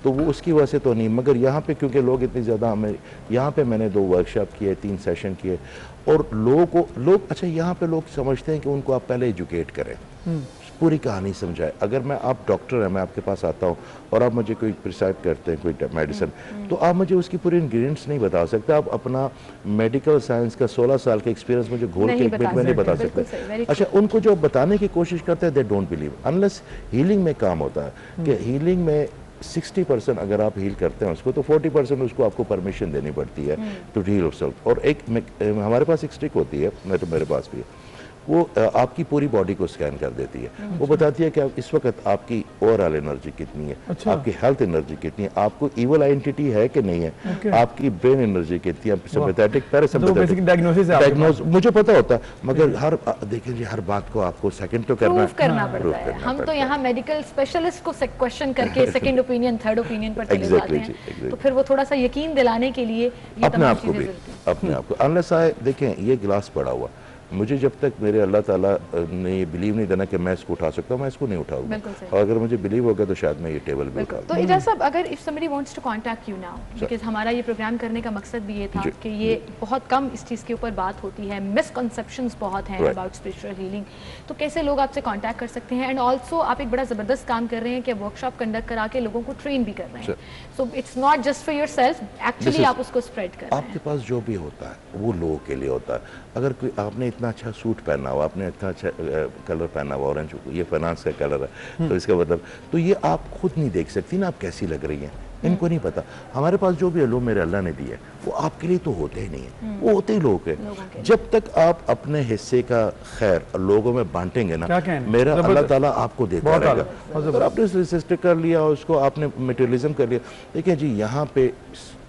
तो वो उसकी वजह से तो नहीं, मगर यहाँ पे क्योंकि लोग इतनी ज़्यादा, हमें यहाँ पे मैंने 2 वर्कशॉप किए, 3 सेशन किए, और लोग अच्छा यहाँ पे लोग समझते हैं कि उनको आप पहले एजुकेट करें, पूरी कहानी समझाए। अगर आप डॉक्टर हैं, मैं आपके पास आता हूँ और आप मुझे कोई प्रिस्क्राइब करते हैं कोई मेडिसिन, तो आप मुझे उसकी पूरी इंग्रेडिएंट्स नहीं बता सकते। आप अपना मेडिकल साइंस का 16 साल का एक्सपीरियंस मुझे घोल के एक मिनट में नहीं बता सकते। अच्छा, उनको जो बताने की कोशिश करते हैं, they don't believe unless healing में काम होता है कि हीलिंग में 60% अगर आप हील करते हैं उसको, तो 40% उसको आपको परमिशन देनी पड़ती है टू हील योरसेल्फ। और एक हमारे पास एक स्टिक होती है, मेरे पास भी है, वो आपकी पूरी बॉडी को स्कैन कर देती है। वो बताती है कि इस वक्त आपकी ओवरऑल एनर्जी कितनी है, आपकी हेल्थ एनर्जी कितनी है, आपको इवल आइडेंटिटी है कि नहीं है, आपकी ब्रेन एनर्जी कितनी है, सिंपैथेटिक पैरासिम्पैथेटिक डायग्नोसिस मुझे पता होता है, मगर देखिए जी, हर बात को आपको सेकंड तो करना पड़ता है। हम तो यहाँ मेडिकल स्पेशलिस्ट को क्वेश्चन करके सेकंड ओपिनियन, थर्ड ओपिनियन पर चले जाते हैं, तो फिर वो थोड़ा सा यकीन दिलाने के लिए अपने आप को अनलेस आए। देखें, ये गिलास पड़ा हुआ, मुझे जब तक मेरे अल्लाह ताला ने ये बिलीव नहीं देना कि मैं इसको उठा सकता हूँ, मैं इसको नहीं उठाऊंगा, और अगर मुझे बिलीव होगा तो शायद मैं ये टेबल भी उठाऊंगा। तो इजाज़ साहब, अगर if somebody wants to contact you now, because हमारा ये प्रोग्राम करने का मकसद भी ये था कि ये बहुत कम इस चीज़ के ऊपर बात होती है, मिसकंसेप्शंस बहुत हैं अबाउट स्पिरिचुअल हीलिंग, तो कैसे लोग आपसे कांटेक्ट कर सकते हैं? एंड ऑल्सो आप एक बड़ा ज़बरदस्त काम कर रहे हैं कि वर्कशॉप कंडक्ट करा के लोगों को ट्रेन भी कर रहे हैं, so it's not just for yourself, actually आप उसको स्प्रेड कर रहे हैं। आपके पास जो भी होता है वो लोगों के लिए होता है। अगर कोई आपने इतना अच्छा सूट पहना हुआ, आपने इतना अच्छा कलर पहना हुआ, ऑरेंज, ये फाइनेंस का कलर है, तो इसका मतलब, तो ये आप खुद नहीं देख सकती ना आप कैसी लग रही हैं, इनको नहीं पता। हमारे पास जो भी लो मेरे अल्लाह ने दिया है वो आपके लिए तो होते ही नहीं है, वो होते ही लोगों के। जब तक आप अपने हिस्से का खैर लोगों में बांटेंगे ना, मेरा अल्लाह ताला आपको देता रहेगा। अगर आपने रिसिस्ट कर लिया, उसको आपने मटेरियलिज्म कर लिया, देखिए जी, यहाँ पे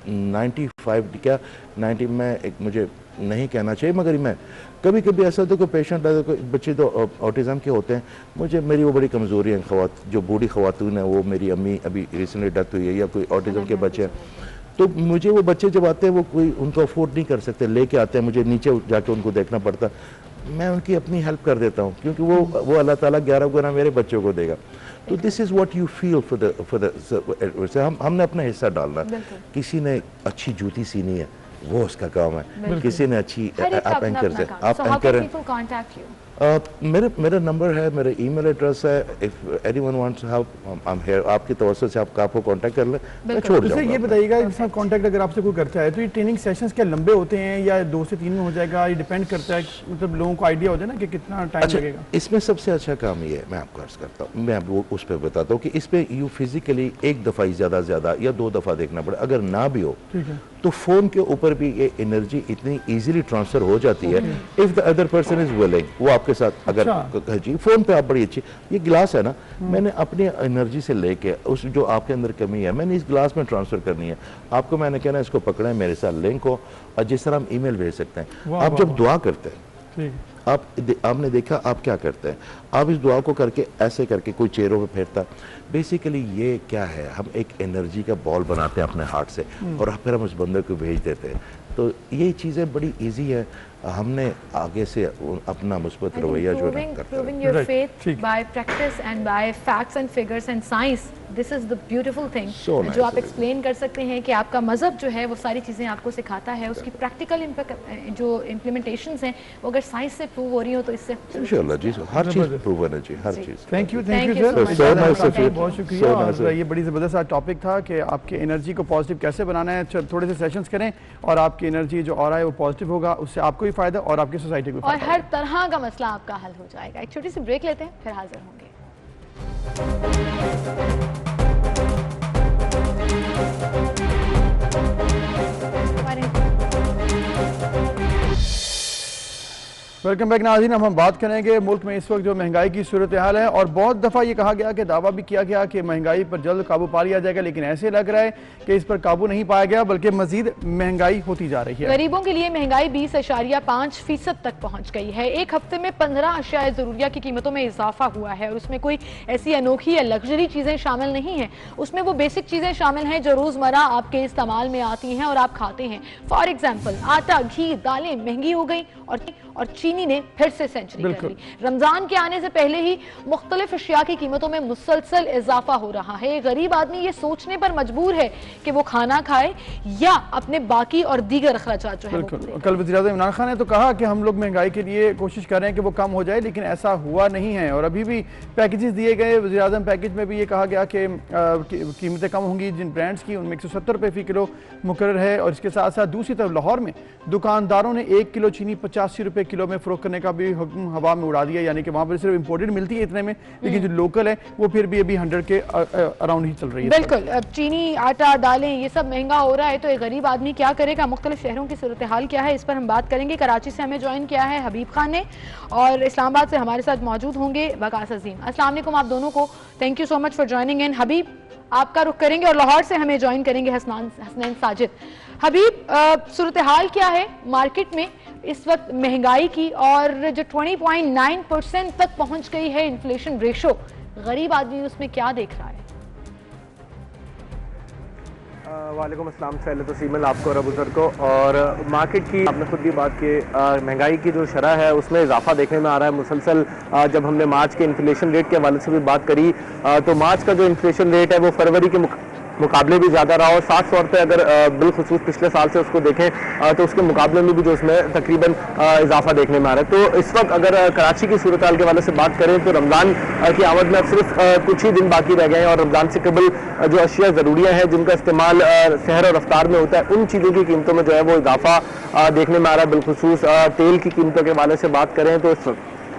95 क्या 90 में एक मुझे नहीं कहना चाहिए, मगर मैं कभी कभी ऐसा होता है, कोई पेशेंट है, कोई बच्चे तो ऑटिज़म के होते हैं, मेरी वो बड़ी कमज़ोरी है, जो बूढ़ी ख़वातून है, वो मेरी अम्मी अभी रिसेंटली डेथ हुई है, या कोई ऑटिज़म के बच्चे हैं, तो मुझे वो बच्चे जब आते हैं वो कोई उनको अफोर्ड नहीं कर सकते, लेके आते हैं, मुझे नीचे जाके उनको देखना पड़ता, मैं उनकी अपनी हेल्प कर देता हूँ, क्योंकि वो अल्लाह ताला 11 गुना मेरे बच्चों को देगा। तो this is what you feel for the हमने अपना हिस्सा डालना। किसी ने अच्छी जूती सीनी है, वो उसका काम है, किसी ने अच्छी आप एंकर से आप एंकर मेरा नंबर है, मेरा ईमेल एड्रेस है, if anyone wants help I am here, आपकी तवज्जो से आपको कांटेक्ट कर ले, मैं छोड़ जाऊंगा। ये बताइएगा कि साहब कांटेक्ट अगर आपसे कोई करता है तो ये ट्रेनिंग सेशंस क्या लंबे होते हैं या 2 से 3 में हो जाएगा, ये डिपेंड करता है, मतलब लोगों को आइडिया हो जाए ना कि कितना टाइम लगेगा। इसमें सबसे अच्छा काम ये है, मैं आपको अर्ज करता हूँ, मैं वो उस पर बताता हूँ कि इस पे यू फिजिकली एक दफ़ा ही ज़्यादा या 2 दफ़ा देखना पड़े, अगर ना भी हो तो फ़ोन के ऊपर भी ये एनर्जी इतनी ईजिली ट्रांसफ़र हो जाती है, if the other person is willing, वो आपके साथ अगर जी फ़ोन पे आप बड़ी अच्छी, ये गिलास है ना, मैंने अपनी एनर्जी से लेके उस जो आपके अंदर कमी है मैंने इस गिलास में ट्रांसफ़र करनी है, आपको मैंने कहना है इसको पकड़ें, मेरे साथ लिंक हो, और जिस तरह हम ईमेल भेज सकते हैं। आप जब दुआ करते हैं, आपने देखा आप क्या करते हैं, आप इस दुआ को करके ऐसे करके कोई चेहरों पे फेरता, बेसिकली ये क्या है, हम एक एनर्जी का बॉल बनाते हैं अपने हार्ट से और फिर हम उस बंदे को भेज देते हैं। तो ये चीज़ें बड़ी इजी है, हमने आगे से अपना मुस्बत रवैया जो है proving your faith by practice and by facts and figures and science, this is the beautiful thing जो आप एक्सप्लेन कर सकते हैं कि आपका मजहब जो है वो सारी चीज़ें आपको सिखाता है, उसकी प्रैक्टिकल जो इम्प्लीमेंटेशंस हैं वो अगर साइंस से प्रूव हो रही हो तो इससे इंशाल्लाह जी हर चीज़ प्रूव होना चाहिए, हर चीज़। थैंक यू सर, बहुत शुक्रिया। और ये बड़ी ज़बरदस्त टॉपिक था कि आपकी एनर्जी को पॉजिटिव कैसे बनाना है, थोड़े से सेशंस करें और आपकी एनर्जी जो और है वो पॉजिटिव होगा, उससे आपको भी फायदा और आपकी सोसाइटी को भी और हर तरह का मसला आपका हल हो जाएगा। एक छोटी सी ब्रेक लेते हैं, फिर हाजिर होंगे। वेलकम बैक नाज़रीन, हम बात करेंगे मुल्क में इस वक्त जो महंगाई की सूरत हाल है, और बहुत दफ़ा ये कहा गया कि दावा भी किया गया कि महंगाई पर जल्द काबू पा लिया जाएगा, लेकिन ऐसे लग रहा है कि इस पर काबू नहीं पाया गया बल्कि मजीद महंगाई होती जा रही है। गरीबों के लिए महंगाई 20.5% तक पहुंच गई है। एक हफ्ते में 15 अशिया ज़रूरिया की कीमतों में इजाफा हुआ है और उसमें कोई ऐसी अनोखी या लग्जरी चीज़ें शामिल नहीं हैं, उसमें वो बेसिक चीज़ें शामिल हैं जो रोज़मर्रा आपके इस्तेमाल में आती हैं और आप खाते हैं। फॉर एग्जाम्पल आटा, घी, दालें महंगी हो गई और चीनी ने फिर से सेंचुरी कर ली। रमजान के आने से पहले ही मुख्तलिफ अशिया की कीमतों में मुसलसल इजाफा हो रहा है। गरीब आदमी ये सोचने पर मजबूर है कि वो खाना खाए या अपने बाकी और दीगर अखराजात जो है। कल वज़ीर-ए-आज़म इमरान खान ने तो कहा कि हम लोग महंगाई के लिए कोशिश कर रहे हैं कि वो कम हो जाए, लेकिन ऐसा हुआ नहीं है और अभी भी पैकेजेस दिए गए। वज़ीर-ए-आज़म पैकेज में भी ये कहा गया कि कीमतें कम होंगी जिन ब्रांड्स की, उनमें 170 रुपये फ़ी किलो मुकर्रर है। और इसके साथ साथ दूसरी तरफ लाहौर में दुकानदारों ने 1 किलो चीनी 85 रुपये किलो में फरोख्त करने का भी हुक्म हवा में उड़ा दिया, यानी कि वहाँ पर सिर्फ इम्पोर्टेड मिलती है इतने में, लेकिन जो लोकल है वो फिर भी अभी 100 के अराउंड ही चल रही है। बिल्कुल, अब चीनी, आटा, दालें ये सब महंगा हो रहा है तो एक गरीब आदमी क्या करेगा, मुख्तलिफ शहरों की सूरत हाल क्या है, इस पर हम बात करेंगे। कराची से हमें ज्वाइन किया है हबीब खान ने और इस्लामाबाद से हमारे साथ मौजूद होंगे वकास अजीम। अस्सलाम वालेकुम आप दोनों को, thank you so much for joining in. हबीब आपका रुख करेंगे और लाहौर से हमें ज्वाइन करेंगे हसनैन साजिद। हबीब, सूरत हाल क्या है मार्केट में इस वक्त महंगाई की, और जो 20.9% तक पहुंच गई है इन्फ्लेशन रेशो, गरीब आदमी उसमें क्या देख रहा है? वालेकुम अस्सलाम, पहले तो सीमन आपको और अबू सर को। और मार्केट की आपने खुद भी बात की, महंगाई की जो शरह है उसमें इजाफा देखने में आ रहा है मुसलसल। जब हमने मार्च के इन्फ्लेशन रेट के हवाले से भी बात करी तो मार्च का जो इन्फ्लेशन रेट है वो फरवरी के मुकाबले भी ज़्यादा रहा, और 700 रुपये अगर बिलखुसूस पिछले साल से उसको देखें तो उसके मुकाबले में भी जो उसमें तकरीबन इजाफा देखने में आ रहा है। तो इस वक्त अगर कराची की सूरत हाल के वाले से बात करें तो रमज़ान की आमद में अब सिर्फ कुछ ही दिन बाकी रह गए हैं, और रमज़ान से कबल जो अशिया ज़रूरियाँ हैं जिनका इस्तेमाल सहर और रफ्तार में होता है, उन चीज़ों की कीमतों में जो है वो इजाफा देखने में आ रहा है। बिलखुसूस तेल की कीमतों के हवाले से बात करें तो इस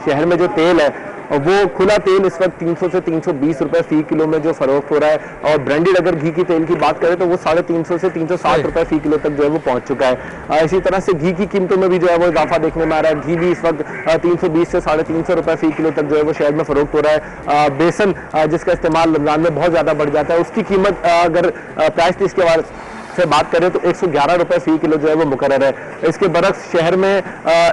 शहर में जो तेल है वो खुला तेल इस वक्त 300 से 320 रुपए फी किलो में जो फरोख्त हो रहा है, और ब्रांडेड अगर घी की तेल की बात करें तो वो 350 से 360 रुपए फी किलो तक जो है वो पहुंच चुका है। इसी तरह से घी की कीमतों में भी जो है वो इजाफा देखने में आ रहा है। घी भी इस वक्त 320 से 350 रुपए फी किलो तक जो है वो शहर में फरोख्त हो रहा है। बेसन जिसका इस्तेमाल रमजान में बहुत ज्यादा बढ़ जाता है, उसकी कीमत अगर प्राइस लिस्ट के से बात करें तो 111 रुपए फी किलो जो है वो मुकर्रर है। इसके बरक्स शहर में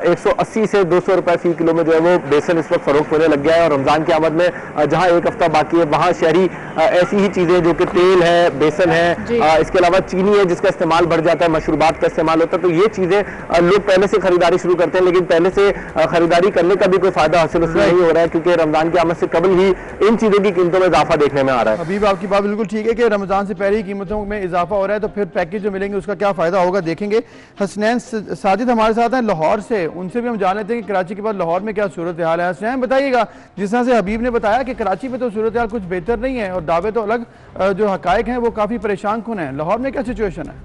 180 से 200 रुपए फी किलो में जो है वो बेसन इस वक्त फरोख्त होने लग गया है। और रमजान की आमद में जहां एक हफ्ता बाकी है वहां शहरी ऐसी ही चीजें जो कि तेल है, बेसन है, इसके अलावा चीनी है जिसका इस्तेमाल बढ़ जाता है, मशरूबात का इस्तेमाल होता है, तो ये चीजें लोग पहले से खरीदारी शुरू करते हैं, लेकिन पहले से खरीदारी करने का भी कोई फायदा हासिल उसमें नहीं हो रहा है क्योंकि रमजान की आमद से कबल ही इन चीजों की कीमतों में इजाफा देखने में आ रहा है। अभी आपकी बात बिल्कुल ठीक है कि रमजान से पहले ही कीमतों में इजाफा हो रहा है, तो फिर पैकेज जो मिलेंगे उसका क्या फायदा होगा देखेंगे। हसनैन साजिद हमारे साथ हैं लाहौर से, उनसे भी हम जान लेते हैं कि कराची के बाद लाहौर में क्या सूरत हाल है। हसनैन बताइएगा, जिस तरह से हबीब ने बताया कि कराची में तो सूरत हाल कुछ बेहतर नहीं है और दावे तो अलग, जो हकायक हैं वो काफ़ी परेशान कुन है, लाहौर में क्या सिचुएशन है?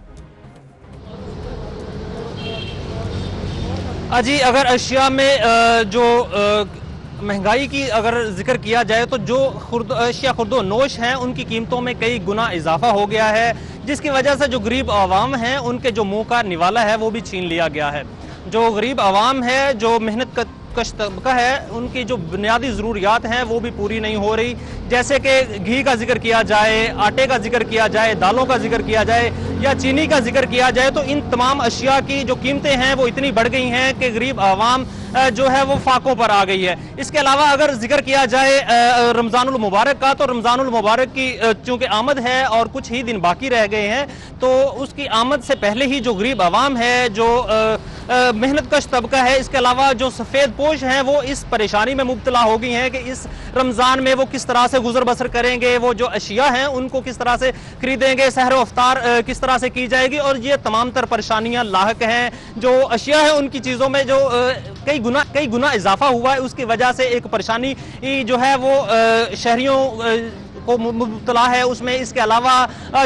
जी, अगर अशिया में जो महंगाई की अगर जिक्र किया जाए तो जो अशिया खुर्दो नोश हैं उनकी कीमतों में कई गुना इजाफा हो गया है, जिसकी वजह से जो गरीब आवाम हैं उनके जो मुंह का निवाला है वो भी छीन लिया गया है। जो गरीब आवाम है, जो मेहनत कश तबका है, उनकी जो बुनियादी ज़रूरियात हैं वो भी पूरी नहीं हो रही। जैसे कि घी का जिक्र किया जाए, आटे का जिक्र किया जाए, दालों का जिक्र किया जाए या चीनी का जिक्र किया जाए, तो इन तमाम अशिया की जो कीमतें हैं वो इतनी बढ़ गई हैं कि गरीब आवाम जो है वो फाकों पर आ गई है। इसके अलावा अगर जिक्र किया जाए रमज़ानुल मुबारक का, तो रमज़ानुल मुबारक की चूँकि आमद है और कुछ ही दिन बाकी रह गए हैं, तो उसकी आमद से पहले ही जो गरीब आवाम है, जो मेहनत कश तबका है, इसके अलावा जो सफ़ेद पोश हैं, वो इस परेशानी में मुब्तला हो गई हैं कि इस रमज़ान में वो किस तरह से गुजर बसर करेंगे, वो जो अशिया हैं उनको किस तरह से खरीदेंगे, सहर अफ्तार किस तरह से की जाएगी। और ये तमाम तर परेशानियाँ लाहक हैं। जो अशिया है उनकी चीज़ों में जो कई गुना इजाफा हुआ है, उसकी वजह से एक परेशानी जो है वो शहरियों को मुब्तला है उसमें। इसके अलावा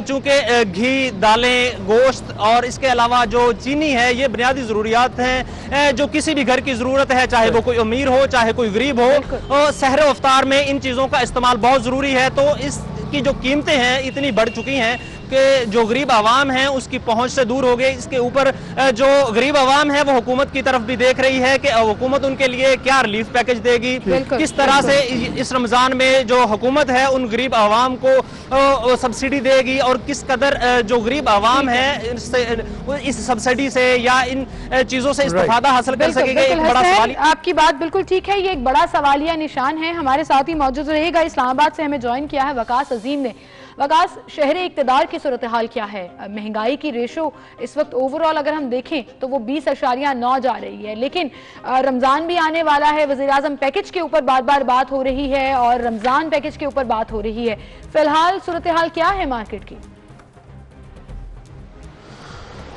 चूँकि घी, दालें, गोश्त और इसके अलावा जो चीनी है, ये बुनियादी ज़रूरियात हैं जो किसी भी घर की ज़रूरत है, चाहे वो कोई अमीर हो चाहे कोई गरीब हो, और सहर अफ्तार में इन चीज़ों का इस्तेमाल बहुत ज़रूरी है। तो इसकी जो कीमतें हैं इतनी बढ़ चुकी हैं कि जो गरीब आवाम है उसकी पहुंच से दूर हो गई। इसके ऊपर जो गरीब आवाम है वो हुकूमत की तरफ भी देख रही है कि हुकूमत उनके लिए क्या रिलीफ पैकेज देगी, किस तरह से इस रमज़ान में जो हुकूमत है उन गरीब आवाम को सब्सिडी देगी, और किस कदर जो गरीब आवाम है इस सब्सिडी से या इन चीज़ों से इस्तेफादा हासिल कर सकेगा। एक बड़ा सवाल, आपकी बात बिल्कुल ठीक है, ये एक बड़ा सवालिया निशान है। हमारे साथ ही मौजूद रहेगा, इस्लामाबाद से हमें ज्वाइन किया है वकास अजीम ने। वकास, शहरी इक़्तिदार की सूरत हाल क्या है? महंगाई की रेशो इस वक्त ओवरऑल अगर हम देखें तो वो 20.9 जा रही है, लेकिन रमज़ान भी आने वाला है, वज़ीर-ए-आज़म पैकेज के ऊपर बार बार बात हो रही है और रमज़ान पैकेज के ऊपर बात हो रही है। फिलहाल सूरत हाल क्या है मार्केट की?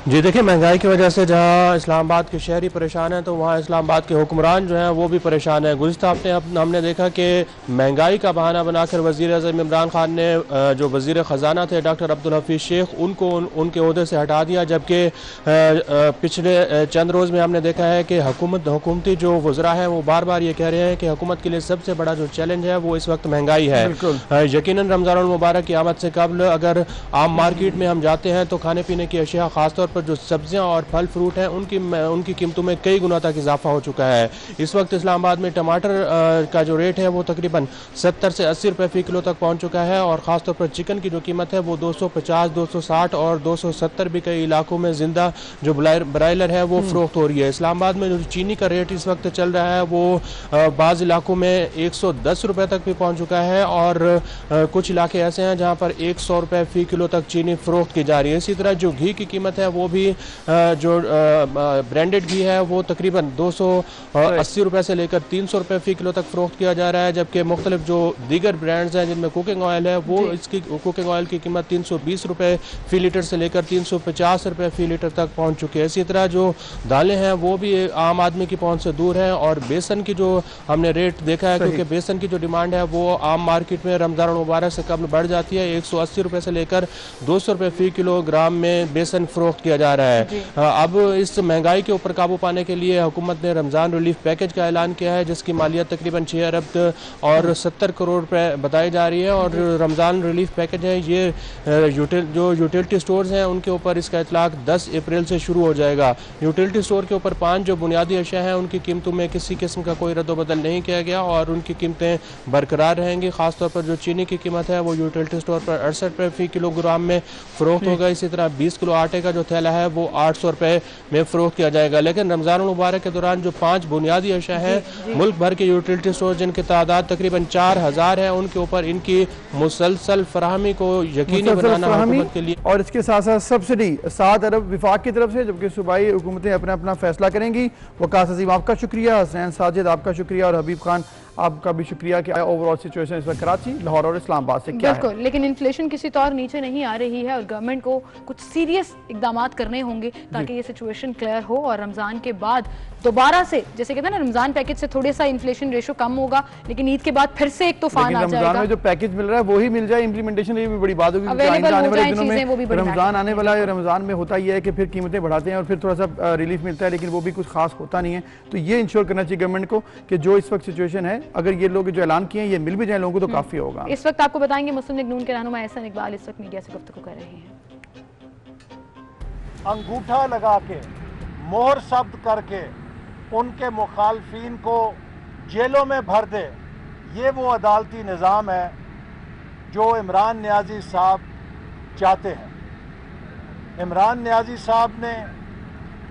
जी देखिए, महंगाई की वजह से जहां इस्लामाबाद के शहरी परेशान हैं तो वहां इस्लामाबाद के हुक्मरान जो हैं वो भी परेशान हैं। गुज़िश्ता हफ्ते हमने देखा कि महंगाई का बहाना बनाकर वज़ीर-ए-आज़म इमरान खान ने जो वज़ीर ख़जाना थे डॉक्टर अब्दुल हफीज़ शेख उनको उनके ओहदे से हटा दिया, जबकि पिछले चंद रोज़ में हमने देखा है कि हुकूमती जो वज़रा हैं वो बार बार ये कह रहे हैं कि हुकूमत के लिए सबसे बड़ा जो चैलेंज है वो इस वक्त महंगाई है। यकीनन रमज़ानुल मुबारक की आमद से कबल अगर आम मार्केट में हम जाते हैं तो खाने पीने की अशिया खासतौर पर जो सब्जियां और फल फ्रूट हैं उनकी कीमतों में कई गुना तक इजाफा हो चुका है। इस वक्त इस्लामाबाद में टमाटर का जो रेट है वो तकरीबन 70 से 80 रुपए फी किलो तक पहुंच चुका है, और ख़ासतौर पर चिकन की जो कीमत है वो 250, 260 और 270 भी कई इलाकों में जिंदा जो ब्रायलर है वो फरोख्त हो रही है। इस्लामाबाद में जो चीनी का रेट इस वक्त चल रहा है वो बाज़ इलाकों में 110 रुपये तक भी पहुँच चुका है, और कुछ इलाके ऐसे हैं जहाँ पर 100 रुपये फी किलो तक चीनी फरोख्त की जा रही है। इसी तरह जो घी की कीमत है वो भी जो ब्रांडेड घी है वो तकरीबन 280 रुपए से लेकर 300 रुपए फी किलो तक फरोख्त किया जा रहा है, जबकि मुख्तलिफ जो दीगर ब्रांड्स हैं जिनमें कुकिंग ऑयल है वो इसकी कुकिंग ऑयल की कीमत 320 रुपए फी लीटर से लेकर 350 रुपए फी लीटर तक पहुंच चुकी है। इसी तरह जो दालें हैं वो भी आम आदमी की पहुंच से दूर है, और बेसन की जो हमने रेट देखा है क्योंकि बेसन की जो डिमांड है वो आम मार्केट में रमज़ान मुबारक से कबल बढ़ जाती है। 180 रुपए से लेकर 200 रुपए फी किलोग्राम में बेसन फरोख्त किया किया जा रहा है। अब इस महंगाई के ऊपर काबू पाने के लिए हुकूमत ने रमज़ान रिलीफ पैकेज का ऐलान किया है, जिसकी मालियत तकरीबन 6 अरब और 70 करोड़ रुपए बताई जा रही है। और रमज़ान रिलीफ पैकेज है ये जो यूटिलिटी स्टोर्स हैं उनके ऊपर इसका इतलाक 10 अप्रैल से शुरू हो जाएगा। यूटिलिटी स्टोर के ऊपर 5 जो बुनियादी अशिया हैं उनकी कीमतों में किसी किस्म का कोई रद्दोबदल नहीं किया गया और उनकी कीमतें बरकरार रहेंगी। खासतौर पर जो चीनी की कीमत है वो यूटिलिटी स्टोर पर 68 रुपये फी किलोग्राम में फ़रोख्त होगा। इसी तरह 20 किलो आटे का जो थैला है वो 800 रुपये में फ़रोख्त किया जाएगा। लेकिन रमज़ान मुबारक के दौरान जो 5 बुनियादी अशिया हैं मुल्क भर के यूटिलिटी स्टोर जिनकी तादाद तकरीबन 4000 है उनके ऊपर इनकी मुसलसल फराहमी को यकीनी बनाना हुकूमत के लिए। और इसके साथ साथ सब्सिडी 7 अरब विफाक की तरफ से, जबकि सूबाई हुकूमतें अपना अपना फैसला करेंगी। वकास अजीम आपका शुक्रिया, हसनैन साजिद आपका शुक्रिया और हबीब खान आपका भी शुक्रिया कि ओवरऑल सिचुएशन इस वक्त कराची, लाहौर और इस्लामाबाद से क्या है। लेकिन इन्फ्लेशन किसी तौर नीचे नहीं आ रही है और गवर्नमेंट को कुछ सीरियस इकदाम करने होंगे ताकि ये सिचुएशन क्लियर हो और रमज़ान के बाद दोबारा से, जैसे कहते हैं ना, रमज़ान पैकेज से थोड़ा सा इन्फ्लेशन रेशो कम होगा, लेकिन ईद के बाद फिर से एक तूफान आ जाएगा। में जो पैकेज मिल रहा है वही मिल जाए, इम्प्लीमेंटेशन ये भी बड़ी बात होगी। रमज़ान आने वाला है, रमज़ान में होता यह है कि फिर कीमतें बढ़ाते हैं और फिर थोड़ा सा रिलीफ मिलता है, लेकिन वो भी कुछ खास होता नहीं है। तो ये इंश्योर करना चाहिए गवर्नमेंट को कि जो इस वक्त सिचुएशन है, अगर ये लोग जो ऐलान किए हैं ये मिल भी जाए लोगों को तो काफी होगा। इस वक्त आपको बताएंगे मुस्लिम लीग नून के रहनुमा एहसन इकबाल इस वक्त मीडिया से गुफ्तगू कर रहे हैं। अंगूठा लगा के, मोहर शब्द करके उनके मुखालफीन को जेलों में भर दे, ये वो अदालती निज़ाम है जो इमरान नियाज़ी साहब चाहते हैं। इमरान नियाज़ी साहब ने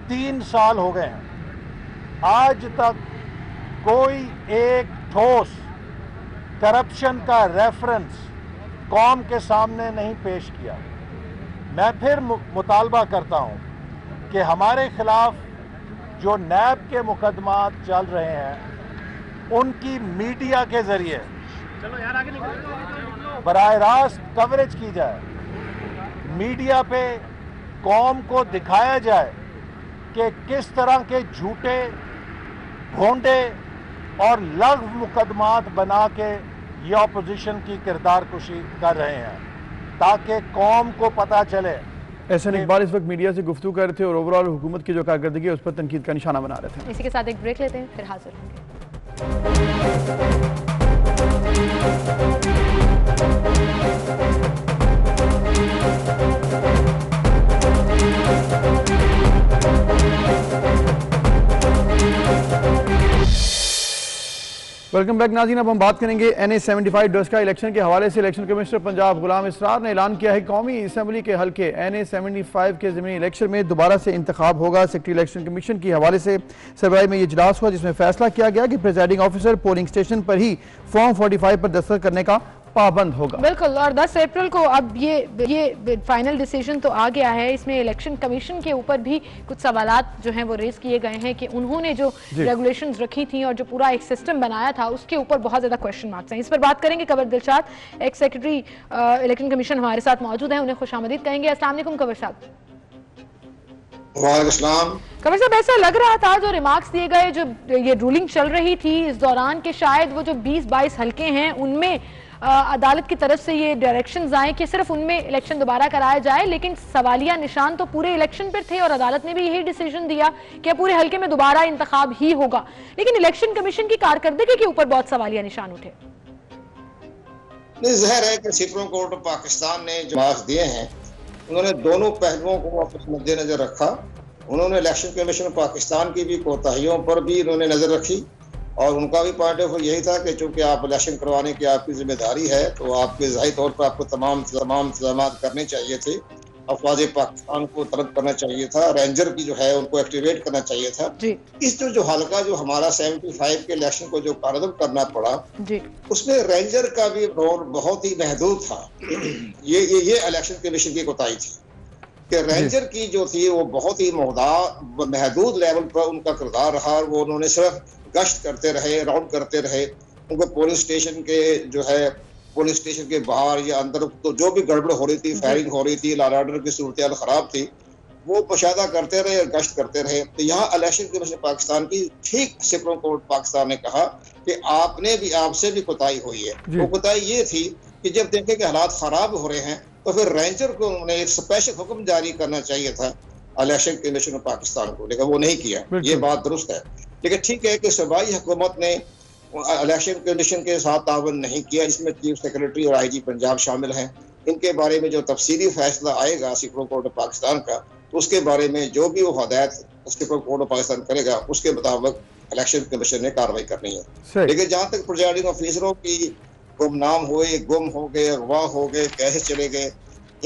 3 साल हो गए हैं, आज तक कोई एक ठोस करप्शन का रेफरेंस कौम के सामने नहीं पेश किया। मैं फिर मुतालबा करता हूं कि हमारे खिलाफ जो नैब के मुकदमात चल रहे हैं उनकी मीडिया के जरिए बराह रास्त कवरेज की जाए, मीडिया पे कौम को दिखाया जाए कि किस तरह के झूठे, भोंडे और लघु मुकदमात बना के ये अपोजिशन की किरदार कुशी कर रहे हैं ताकि कौम को पता चले। एहसन इकबाल इस वक्त मीडिया से गुफ्तगू कर रहे थे और ओवरऑल हुकूमत की जो कारकर्दगी है उस पर तनकीद का निशाना बना रहे थे। इसी के साथ एक ब्रेक लेते हैं, फिर हाजिर होंगे। वेलकम बैक नाज़रीन। अब हम बात करेंगे NA-75 डस्का इलेक्शन के हवाले से। इलेक्शन कमिश्नर पंजाब गुलाम इसरार ने ऐलान किया है कौमी असम्बली के हल्के NA-75 के ज़मीनी इलेक्शन में दोबारा से इंतखाब होगा। सेक्रेटरी इलेक्शन कमीशन की हवाले से सरबराही में ये इजलास हुआ जिसमें फैसला किया गया कि प्रिजाइडिंग ऑफिसर पोलिंग स्टेशन पर ही फॉर्म 45 पर दस्तखत करने का पाबंद होगा। बिल्कुल, और 10 अप्रैल को अब ये फाइनल डिसीजन तो आ गया है। इसमें इलेक्शन कमीशन के ऊपर भी कुछ सवालात जो हैं वो रेज किए गए हैं कि उन्होंने जो रेगुलेशंस रखी थी और जो पूरा एक सिस्टम बनाया था उसके ऊपर बहुत ज्यादा क्वेश्चन मार्क्स हैं। इस पर बात करेंगे। Cover Dilshad, x secretary election commission, हमारे साथ मौजूद हैं, उन्हें खुशामदीद कहेंगे। अस्सलाम वालेकुम कवर साहब। कवर साहब, ऐसा लग रहा था जो रिमार्क्स दिए गए, जो ये रूलिंग चल रही थी इस दौरान के शायद वो जो 20-22 हल्के हैं उनमें अदालत की तरफ से ये डायरेक्शंस आए कि सिर्फ उनमें इलेक्शन दोबारा कराया जाए, लेकिन सवालिया निशान तो पूरे इलेक्शन पर थे और अदालत ने भी यही डिसीजन दिया कि पूरे हल्के में दोबारा इंतखाब ही होगा। लेकिन इलेक्शन कमीशन की कारकर्दगी के ऊपर बहुत सवालिया निशान उठे। ज़ाहिर है कि सुप्रीम कोर्ट ऑफ पाकिस्तान ने जो मार्क्स दिए हैं उन्होंने दोनों पहलुओं को अपने मद्देनजर रखा। उन्होंने इलेक्शन कमीशन पाकिस्तान की भी कोताहियों पर भी उन्होंने नजर रखी और उनका भी पॉइंट ऑफ व्यू यही था कि चूंकि आप इलेक्शन करवाने की आपकी जिम्मेदारी है तो आपके ज़ाहिर तौर पर आपको तमाम इंतजाम करने चाहिए थे। अफवाज पाकिस्तान को तलब करना चाहिए था, रेंजर की जो है उनको एक्टिवेट करना चाहिए था। इस जो हल्का जो हमारा 75 के इलेक्शन को जो कारदम करना पड़ा उसमें रेंजर का भी रोल बहुत ही महदूद था। ये इलेक्शन कमीशन की कोताही थी कि रेंजर की जो थी वो बहुत ही महदूद लेवल पर उनका किरदार रहा। वो उन्होंने सिर्फ गश्त करते रहे, राउंड करते रहे, उनको पोलिंग स्टेशन के जो है पोलिंग स्टेशन के बाहर या अंदर तो जो भी गड़बड़ हो रही थी, फायरिंग हो रही थी, लॉ एंड ऑर्डर की सूरत खराब थी, वो मुशाहदा करते रहे, गश्त करते रहे। तो यहाँ इलेक्शन कमीशन पाकिस्तान की ठीक सुप्रीम कोर्ट पाकिस्तान ने कहा कि आपसे भी कोताही हुई है। वो कोताही ये थी कि जब देखे कि हालात खराब हो रहे हैं तो फिर रेंजर को उन्होंने एक स्पेशल हुक्म जारी करना चाहिए था इलेक्शन कमीशन ऑफ पाकिस्तान को, लेकिन वो नहीं किया। ये बात दुरुस्त है, लेकिन ठीक है कि सूबाई हुकूमत ने इलेक्शन कमीशन के साथ तावन नहीं किया। इसमें चीफ सेक्रेटरी और IG पंजाब शामिल हैं। इनके बारे में जो तफसीली फैसला आएगा सुप्रीम कोर्ट ऑफ पाकिस्तान का, तो उसके बारे में जो भी वो हदायत सुप्रीम कोर्ट ऑफ पाकिस्तान करेगा उसके मुताबिक इलेक्शन कमीशन ने कार्रवाई करनी है। लेकिन जहाँ तक प्रिजाइडिंग ऑफिसरों की गुमनाम हुए, गुम हो गए, अगवा हो गए, कैसे चले गए,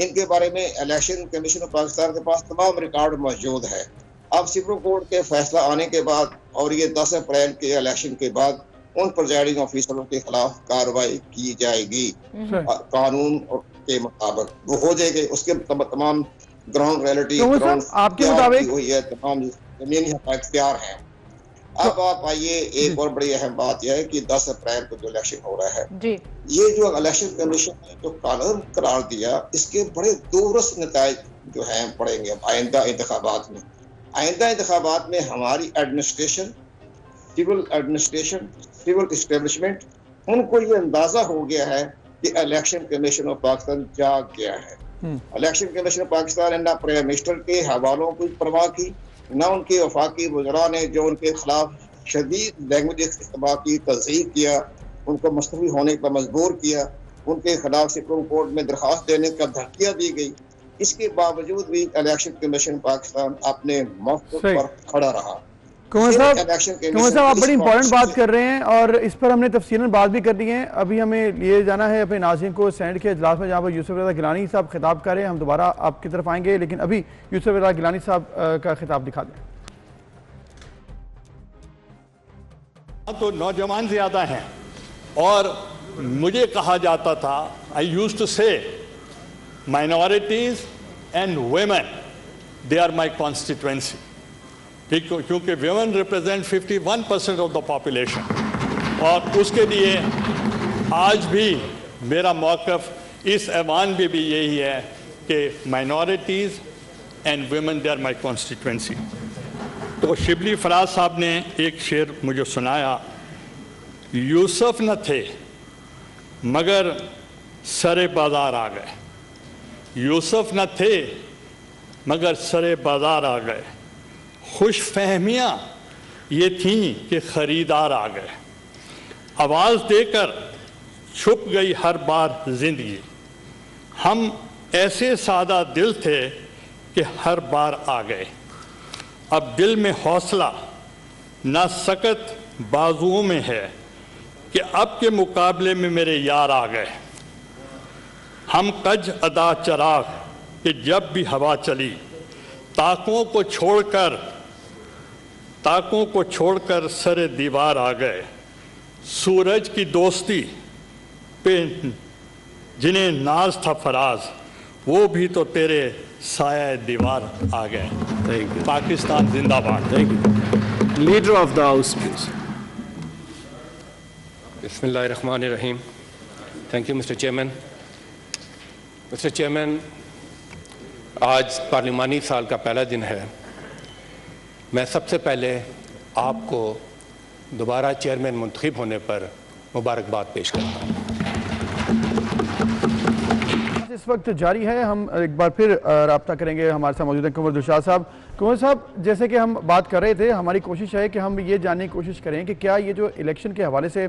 इनके बारे में इलेक्शन कमीशन ऑफ पाकिस्तान के पास तमाम रिकॉर्ड मौजूद है। अब सुप्रीम कोर्ट के फैसला आने के बाद और ये 10 अप्रैल के इलेक्शन के बाद उन प्रिजाइडिंग ऑफिसरों के खिलाफ कार्रवाई की जाएगी कानून के मुताबिक। वो हो जाएगी, उसके तमाम ग्राउंड रियलिटी आपके मुताबिक हुई है, तमाम जमीनी हक़ाइक़ तैयार हैं। अब आप आइए, एक और बड़ी अहम बात यह है कि 10 अप्रैल को जो इलेक्शन हो रहा है जी, ये जो इलेक्शन कमीशन ने जो कानून करार दिया, इसके बड़े दूरदर्शी नताइज जो हैं पड़ेंगे आइंदा इंतखाबात में। आइंदा इंतखाबात में हमारी administration, civil administration, civil establishment, उनको ये अंदाजा हो गया है कि इलेक्शन कमीशन ऑफ पाकिस्तान जाग गया है। इलेक्शन कमीशन ऑफ पाकिस्तान ने ना प्राइम मिनिस्टर के हवालों की परवाह की, ना उनके वफाकी वज़रा ने जो उनके खिलाफ शदीद लैंग्वेज इस्तेमाल की, तज़हीक किया, उनको मुस्तफ़ी होने पर मजबूर किया, उनके खिलाफ सुप्रीम कोर्ट में दरख्वास्त देने का धमकियाँ दी गई। इसके बावजूद भी इलेक्शन कमीशन पाकिस्तान अपने मौक़िफ़ पर खड़ा रहा। कुंवर साहब आप बड़ी इंपॉर्टेंट बात कर रहे हैं और इस पर हमने तफसीलन बात भी कर दी है। अभी हमें लिए जाना है अपने नाज़रीन को सेनेट के इजलास में, जहाँ पर यूसुफ रज़ा गिलानी साहब खिताब कर रहे हैं। हम दोबारा आपकी तरफ आएंगे, लेकिन अभी यूसुफ रज़ा गिलानी साहब का खिताब दिखा दें। तो नौजवान ज्यादा हैं और मुझे कहा जाता था, I used to say minorities and women they are my constituency, क्योंकि women represent 51% of the population. और उसके लिए आज भी मेरा मौक़िफ़ इस ऐवान में भी यही है कि minorities and women they are my constituency. तो शिबली फराज साहब ने एक शेर मुझे सुनाया, यूसुफ न थे मगर सरे बाज़ार आ गए, यूसुफ न थे मगर सरे बाज़ार आ गए, खुश फहमियाँ ये थीं कि ख़रीदार आ गए, आवाज़ देकर छुप गई हर बार ज़िंदगी, हम ऐसे सादा दिल थे कि हर बार आ गए, अब दिल में हौसला ना सकत बाजुओं में है कि अब के मुकाबले में मेरे यार आ गए, हम कज अदा चराग कि जब भी हवा चली, ताकों को छोड़कर सरे दीवार आ गए, सूरज की दोस्ती पे जिन्हें नाज था फराज, वो भी तो तेरे साया दीवार आ गए। पाकिस्तान जिंदाबाद। Thank you. Leader of the house please. बिस्मिल्लाहिर्रहमानिर्रहीम। Thank you mister chairman. Mister chairman, आज पार्लिमानी साल का पहला दिन है। मैं सबसे पहले आपको दोबारा चेयरमैन मुंतखब होने पर मुबारकबाद पेश करता हूँ। इस वक्त जारी है, हम एक बार फिर रब्ता करेंगे। हमारे साथ मौजूद हैं कुंवर दिलशाद साहब। कुंवर साहब, जैसे कि हम बात कर रहे थे, हमारी कोशिश है कि हम ये जानने की कोशिश करें कि क्या ये जो इलेक्शन के हवाले से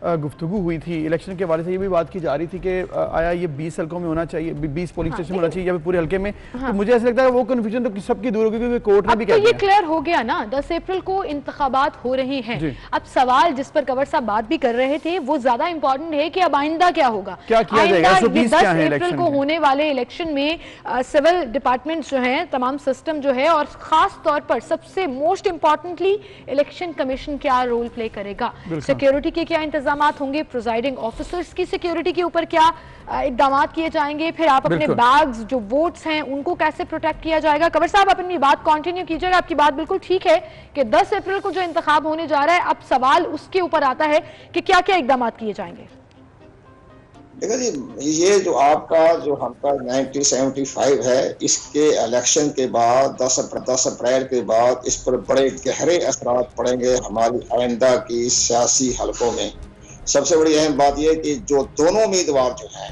गुफ्तगू हुई थी, इलेक्शन के हवाले से ये भी बात की जा रही थी कि आया ये 20 हल्कों में होना चाहिए, 20 पोलिंग स्टेशन होना चाहिए या पूरे हल्के में। तो मुझे ऐसा लगता है वो कन्फ्यूजन तो सबकी दूर होगी, क्योंकि कोर्ट ने भी कहा ये क्लियर हो गया ना, 10 अप्रैल को इंतखाबात हो रहे हैं। अब सवाल जिस पर कंवर साहब बात भी कर रहे थे वो ज्यादा इंपॉर्टेंट है कि अब आइंदा क्या होगा, क्या किया जाएगा। 10 अप्रैल को होने वाले इलेक्शन में सिविल डिपार्टमेंट जो है, तमाम सिस्टम जो है, और खास तौर पर सबसे मोस्ट इंपॉर्टेंटली इलेक्शन कमीशन क्या रोल प्ले करेगा, सिक्योरिटी के क्या इंतजाम होंगे, प्रिजाइडिंग ऑफिसर्स की सिक्योरिटी के ऊपर क्या इकदाम किए जाएंगे, फिर आप अपने बैग्स जो वोट्स हैं उनको कैसे प्रोटेक्ट किया जाएगा। कंवर साहब अपनी बात कंटिन्यू कीजिएगा। आपकी बात बिल्कुल ठीक है कि 10 अप्रैल को जो इंतखाब होने जा रहा है, अब सवाल उसके ऊपर आता है कि क्या क्या इकदाम किए जाएंगे। देखो जी, ये जो आपका जो हल्का 1975 है, इसके इलेक्शन के बाद 10 अप्रैल के बाद इस पर बड़े गहरे असरात पड़ेंगे हमारी आइंदा की सियासी हलकों में। सबसे बड़ी अहम बात यह कि जो दोनों उम्मीदवार जो हैं,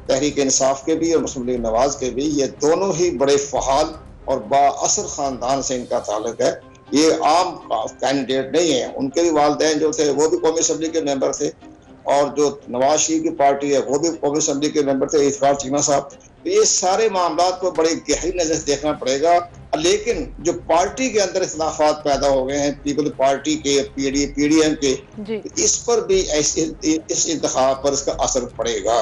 तहरीक इंसाफ के भी और मुस्लिम लीग नवाज के भी, ये दोनों ही बड़े फ़हाल और बाअसर ख़ानदान से इनका ताल्लुक है। ये आम कैंडिडेट नहीं है। उनके भी वालिदैन जो थे वो भी कौमी असम्बली के मेंबर थे, और जो नवाज शरीफ की पार्टी है वो भी कौमी असम्बली के मेंबर थे, इफ्तार चीमा साहब। तो ये सारे मामला को बड़े गहरी नजर से देखना पड़ेगा। लेकिन जो पार्टी के अंदर इख्तिलाफात पैदा हो गए हैं, पीपल पार्टी के, PDM के, तो इस पर भी इस इंतखाब पर इसका असर पड़ेगा।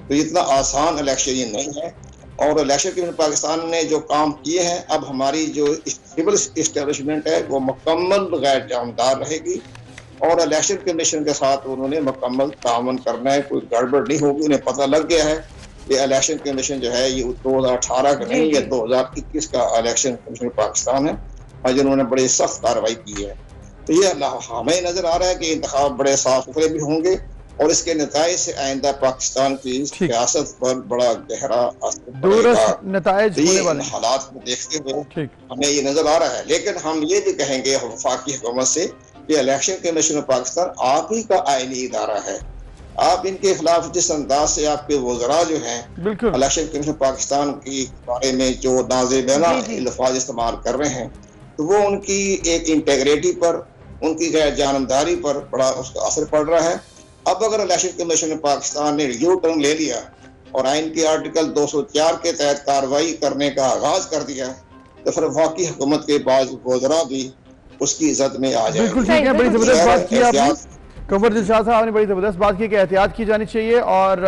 तो इतना आसान इलेक्शन ये नहीं है। और इलेक्शन कमीशन पाकिस्तान ने जो काम किए हैं, अब हमारी जो सिविल इस्टेब्लिशमेंट है वो मुकम्मल गैर जानबदार रहेगी, और इलेक्शन कमीशन के साथ उन्होंने मुकम्मल तावन करना है। कोई गड़बड़ नहीं होगी। उन्हें पता लग गया है कि इलेक्शन कमीशन जो है ये 2018 का नहीं, ये 2021 का इलेक्शन कमीशन पाकिस्तान है, और जिन्होंने बड़ी सख्त कार्रवाई की है। तो ये हमें नजर आ रहा है कि इंतखाब बड़े साफ सुथरे भी होंगे, और इसके नतीजे से आइंदा पाकिस्तान की सियासत पर बड़ा गहरा असर पड़ेगा। नतीजे हालात को देखते हुए हमें ये नजर आ रहा है। लेकिन हम ये भी कहेंगे वफाकी हुकूमत से कि इलेक्शन कमीशन पाकिस्तान आप ही का आईनी इदारा है। आप इनके खिलाफ जिस अंदाज से आपके वज़रा जो हैं इलेक्शन कमीशन पाकिस्तान के बारे में जो नाज़िबाना अल्फाज इस्तेमाल कर रहे हैं, तो वो उनकी एक इंटेग्रिटी पर, उनकी गैर जानबदारी पर बड़ा उसका असर पड़ रहा है। अब अगर इलेक्शन कमीशन पाकिस्तान ने यू टर्न ले लिया और आइन के आर्टिकल 204 के तहत कार्रवाई करने का आगाज कर दिया, तो फिर वफाकी हुकूमत के बाद वज़रा भी उसकी इज्जत में आ जाएगी। बिल्कुल ठीक है, बड़ी जबरदस्त बात की आपने। कंवर दिलशाद साहब ने बड़ी ज़बरदस्त बात की कि एहतियात की जानी चाहिए और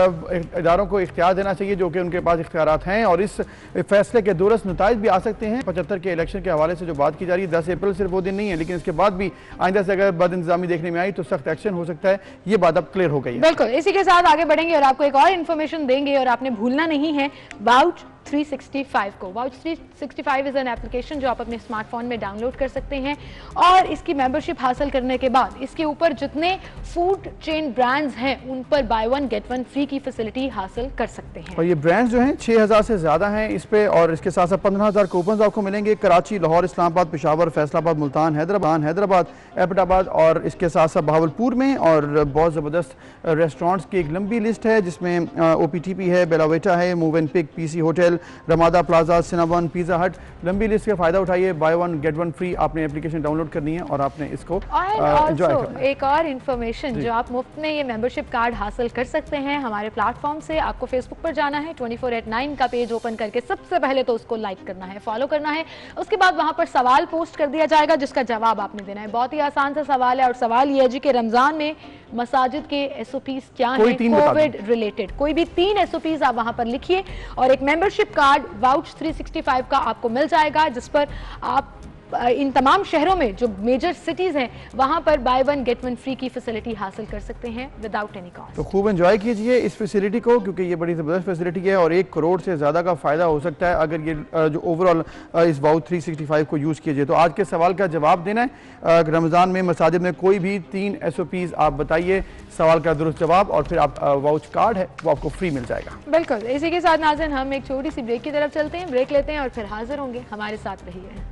इदारों को इख्तियार देना चाहिए जो कि उनके पास इख्तियारात हैं, और इस फैसले के दुरुस्त नताइज भी आ सकते हैं। 75 के इलेक्शन के हवाले से जो बात की जा रही है, 10 अप्रैल सिर्फ वो दिन नहीं है, लेकिन इसके बाद भी आइंदा से अगर बद इंतजामी देखने में आई तो सख्त एक्शन हो सकता है। ये बात अब क्लियर हो गई है। बिल्कुल, इसी के साथ आगे बढ़ेंगे और आपको एक और इन्फॉर्मेशन देंगे, और आपने भूलना नहीं है वाउच 365 को। वाउच 365 इज एन एप्लीकेशन जो आप अपने स्मार्टफोन में डाउनलोड कर सकते हैं, और इसकी मेंबरशिप हासिल करने के बाद इसके ऊपर जितने फूड चेन ब्रांड्स हैं उन पर bye one get one free की फैसिलिटी हासिल कर सकते हैं। और ये ब्रांड्स जो हैं 6000 से ज्यादा हैं इस पे, और इसके साथ साथ 15000 कूपन आपको मिलेंगे। कराची, लाहौर, इस्लामाबाद, पेशावर, फैसलाबाद, मुल्तान, हैदराबाद, एबटाबाद और इसके साथ साथ बहावलपुर में। और बहुत ज़बरदस्त रेस्टोरेंट्स की एक लंबी लिस्ट है जिसमें OPTP है, बेलावेटा है, move and pick, PC hotel, Ramada plaza, Cineone, pizza hut. लंबी लिस्ट का फायदा उठाइए। Buy one get one free आपने एप्लीकेशन डाउनलोड करनी है और आपने इसको एंजॉय करना है। एक और इन्फॉर्मेशन जो आप मुफ्त में ये मेंबरशिप कार्ड हासिल कर सकते हैं हमारे प्लेटफॉर्म से। आपको फेसबुक पर जाना है, 24/9 का पेज ओपन करके सबसे पहले तो उसको लाइक करना है, फॉलो करना है। उसके बाद वहां पर सवाल पोस्ट कर दिया जाएगा जिसका जवाब आपने देना है। बहुत ही आसान सा सवाल है, और सवाल ये है जी कि रमजान में मसाजिद के SOPs क्या हैं कोविड रिलेटेड। कोई भी 3 SOPs आप वहां पर लिखिए, और एक मेंबरशिप कार्ड वाउच 365 का आपको मिल जाएगा, जिस पर आप इन तमाम शहरों में जो मेजर सिटीज हैं वहां पर bye one get one free की फैसिलिटी हासिल कर सकते हैं विदाउट एनी कॉस्ट। तो खूब एंजॉय कीजिए इस फैसिलिटी को, क्योंकि ये बड़ी ज़बरदस्त फैसिलिटी है और 1 करोड़ से ज़्यादा का फ़ायदा हो सकता है अगर ये जो ओवरऑल इस वाउच 365 को यूज़ कीजिए। तो आज के सवाल का जवाब देना है। रमज़ान में मसाजिद में कोई भी 3 SOPs आप बताइए, सवाल का दुरुस्त जवाब, और फिर आप वाउच कार्ड है वो आपको फ्री मिल जाएगा। बिल्कुल, इसी के साथ नाज़रीन हम एक छोटी सी ब्रेक की तरफ चलते हैं, ब्रेक लेते हैं और फिर हाजिर होंगे। हमारे साथ रहिए।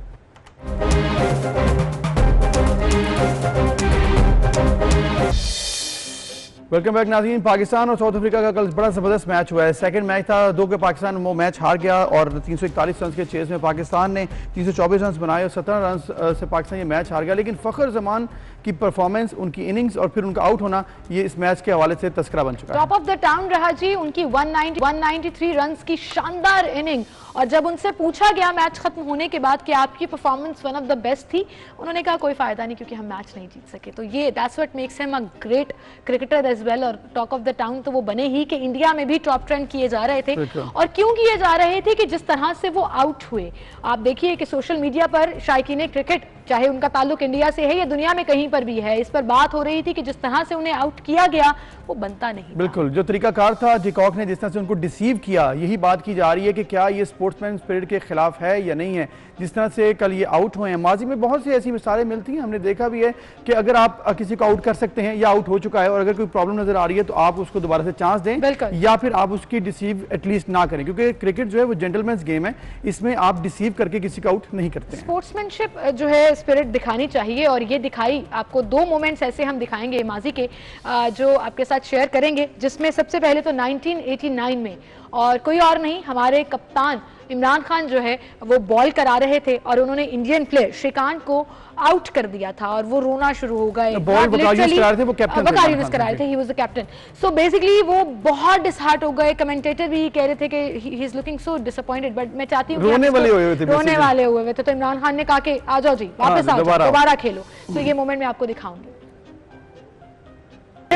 वेलकम बैक नाज़रीन। पाकिस्तान और साउथ अफ्रीका का कल बड़ा ज़बरदस्त मैच हुआ है। सेकंड मैच था 2 के पाकिस्तान वो मैच हार गया, और 341 रन के चेस में पाकिस्तान ने 324 रन बनाए और 17 रन से पाकिस्तान ये मैच हार गया। लेकिन फ़खर जमान की परफॉर्मेंस, उनकी इनिंग्स और फिर उनका आउट होना, ये इस मैच के हवाले से तस्करा बन चुका है। टॉप ऑफ द टाउन रहा जी उनकी 193 रन की शानदार इनिंग, और जब उनसे पूछा गया मैच खत्म होने के बाद कि आपकी performance one of the best थी, उन्होंने कहा कोई फायदा नहीं क्योंकि हम मैच नहीं जीत सके। तो ये that's what makes him a great cricketer as well, और टॉक ऑफ द टाउन तो वो बने ही कि इंडिया में भी टॉप ट्रेंड किए जा रहे थे। और क्यों किए जा रहे थे कि जिस तरह से वो आउट हुए, आप देखिए कि सोशल मीडिया पर शायकीन क्रिकेट, चाहे उनका ताल्लुक इंडिया से है या दुनिया में कहीं पर भी है, इस पर बात हो रही थी कि जिस तरह से उन्हें आउट किया गया वो बनता नहीं। बिल्कुल, जो तरीकाकार था डिकॉक ने जिस तरह से उनको डिसीव किया, यही बात की जा रही है कि क्या ये स्पोर्ट्समैन स्पिरिट के खिलाफ है या नहीं है। जिस तरह से कल ये आउट हुए हैं, माजी में बहुत सी ऐसी मिसालें मिलती हैं, हमने देखा भी है कि अगर आप किसी को आउट कर सकते हैं या आउट हो चुका है और अगर कोई प्रॉब्लम नजर आ रही है तो आप उसको दोबारा से चांस दें, या फिर आप उसकी डिसीव एटलीस्ट ना करें, क्योंकि क्रिकेट जो है वो जेंटलमैन्स गेम है, इसमें आप डिसीव करके किसी को आउट नहीं करते हैं। स्पोर्ट्समैनशिप जो है स्पिरिट दिखानी चाहिए, और ये दिखाई। आपको 2 मोमेंट्स ऐसे हम दिखाएंगे माजी के जो आपके साथ शेयर करेंगे, जिसमें सबसे पहले तो 1989 में, और कोई और नहीं हमारे कप्तान इमरान खान जो है वो बॉल करा रहे थे और उन्होंने इंडियन प्लेयर श्रीकांत को आउट कर दिया था और वो रोना शुरू हो गए। बकारियस करा रहे थे, he was the captain. So basically वो बहुत डिसहार्ट हो गए। कमेंटेटर भी कह रहे थे कि he is looking so disappointed, but मैं चाहती हूँ रोने वाले हुए थे। तो इमरान खान ने कहा कि आ जाओ जी, वापस आ जाओ, दोबारा खेलो। तो ये मोमेंट मैं आपको दिखाऊंगी,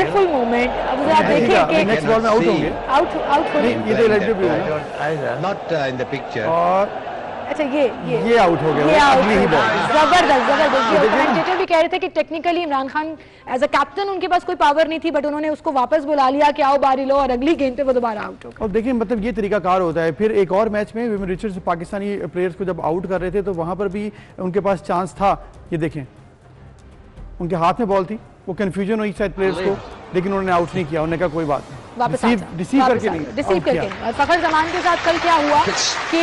फुल मोमेंट। अब आप देखिए कि नेक्स्ट बॉल में आउट होंगे, आउट होंगे। ये तो रेड भी है नॉट इन द पिक्चर। और अच्छा ये आउट हो गया, अगली ही बॉल। जबरदस्त। कमेंटेटर भी कह रहे थे कि technically Imran Khan as a captain उनके पास कोई पावर नहीं थी, बट उन्होंने उसको वापस बुला लिया कि आओ बारी लो, और अगली गेंद पे वो दोबारा आउट हो गया। और देखिए मतलब ये तरीका कार होता है। फिर एक और मैच में विविन रिचर्ड्स पाकिस्तानी प्लेयर्स को जब आउट कर रहे थे तो वहां पर भी उनके पास चांस था। ये देखें उनके हाथ में बॉल थी, वो कंफ्यूजन हुई शायद प्लेयर्स को, लेकिन उन्होंने आउट नहीं किया। उन्होंने कहा कोई बात नहीं, रिसीव करके नहीं। और फखर जमान के साथ कल क्या हुआ कि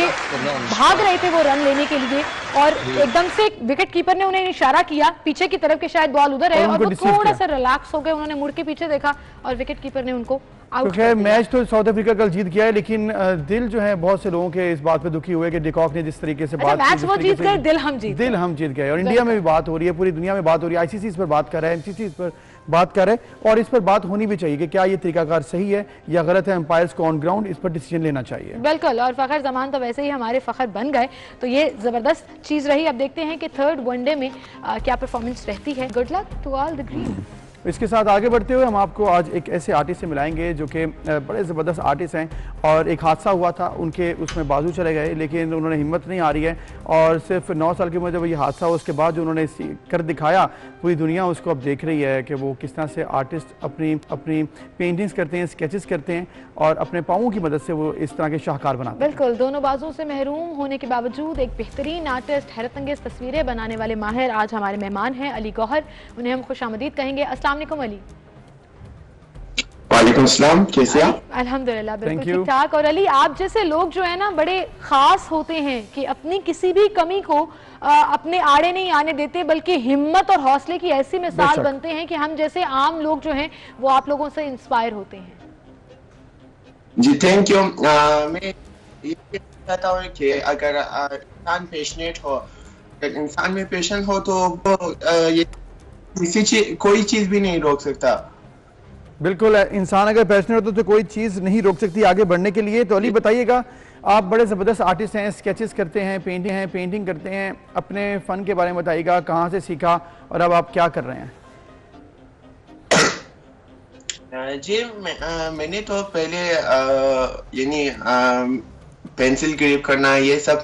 भाग रहे थे वो रन लेने के लिए और एकदम से विकेट कीपर ने उन्हें इशारा किया पीछे की तरफ कि शायद बॉल उधर है, और वो थोड़ा सा रिलैक्स हो गए। उन्होंने मुड़ के पीछे देखा और विकेट कीपर ने उनको आउट कर दिया। मैच तो साउथ अफ्रीका कल जीत गया है, लेकिन दिल जो है बहुत से लोगों के इस बात पे दुखी हुए कि डिकॉक ने जिस तरीके से बात मैच वो जीत गए, दिल हम जीत गए। और इंडिया में भी बात हो रही है, पूरी दुनिया में बात हो रही है, आईसीसी इस पर बात कर रहा है, एमसीसी इस पर बात कर रहे हैं, और इस पर बात होनी भी चाहिए कि क्या ये तरीकाकार सही है या गलत है। एम्पायर्स को ऑन ग्राउंड इस पर डिसीजन लेना चाहिए। बिल्कुल। और फखर जमान तो वैसे ही हमारे फखर बन गए, तो ये जबरदस्त चीज रही। अब देखते हैं कि थर्ड वनडे में क्या परफॉर्मेंस रहती है। Good luck to all the green. इसके साथ आगे बढ़ते हुए हम आपको आज एक ऐसे आर्टिस्ट से मिलाएंगे जो कि बड़े ज़बरदस्त आर्टिस्ट हैं, और एक हादसा हुआ था उनके, उसमें बाजू चले गए, लेकिन उन्होंने हिम्मत नहीं हारी है, और सिर्फ 9 साल की उम्र जब ये हादसा हुआ उसके बाद जो उन्होंने कर दिखाया, पूरी दुनिया उसको अब देख रही है कि वो किस तरह से आर्टिस्ट अपनी पेंटिंग्स करते हैं, स्केचेस करते हैं, और अपने पाँवों की मदद से वो इस तरह के शाहकार बनाते हैं। बिल्कुल, दोनों बाजू से महरूम होने के बावजूद एक बेहतरीन आर्टिस्ट, हैरत अंगेज तस्वीरें बनाने वाले माहिर आज हमारे मेहमान हैं अली गौहर। उन्हें हम खुशामदीद कहेंगे। अस्सलाम वालेकुम अली। वालेकुम सलाम, कैसे आप? अल्हम्दुलिल्लाह बिल्कुल ठीक ठाक। और अली, आप जैसे लोग जो है ना बड़े खास होते हैं कि अपनी किसी भी कमी को अपने आड़े नहीं आने देते, बल्कि हिम्मत और हौसले की ऐसी मिसाल बनते हैं कि हम जैसे आम लोग जो हैं वो आप लोगों से इंस्पायर होते हैं। जी थैंक यू। मैं ये कहता हूँ कि अगर इंसान पैशनेट हो, अगर इंसान में पैशन हो तो ये कोई चीज भी नहीं रोक सकता। बिल्कुल, इंसान अगर पैशनेट होता तो कोई चीज़ नहीं रोक सकती आगे बढ़ने के लिए। तो अली बताइएगा, आप बड़े ज़बरदस्त आर्टिस्ट हैं, स्केचेस करते हैं, पेंटिंग करते हैं, अपने फ़न के बारे में बताइएगा, कहाँ से सीखा और अब आप क्या कर रहे हैं? जी मैंने तो पहले यानी पेंसिल ग्रिप करना ये सब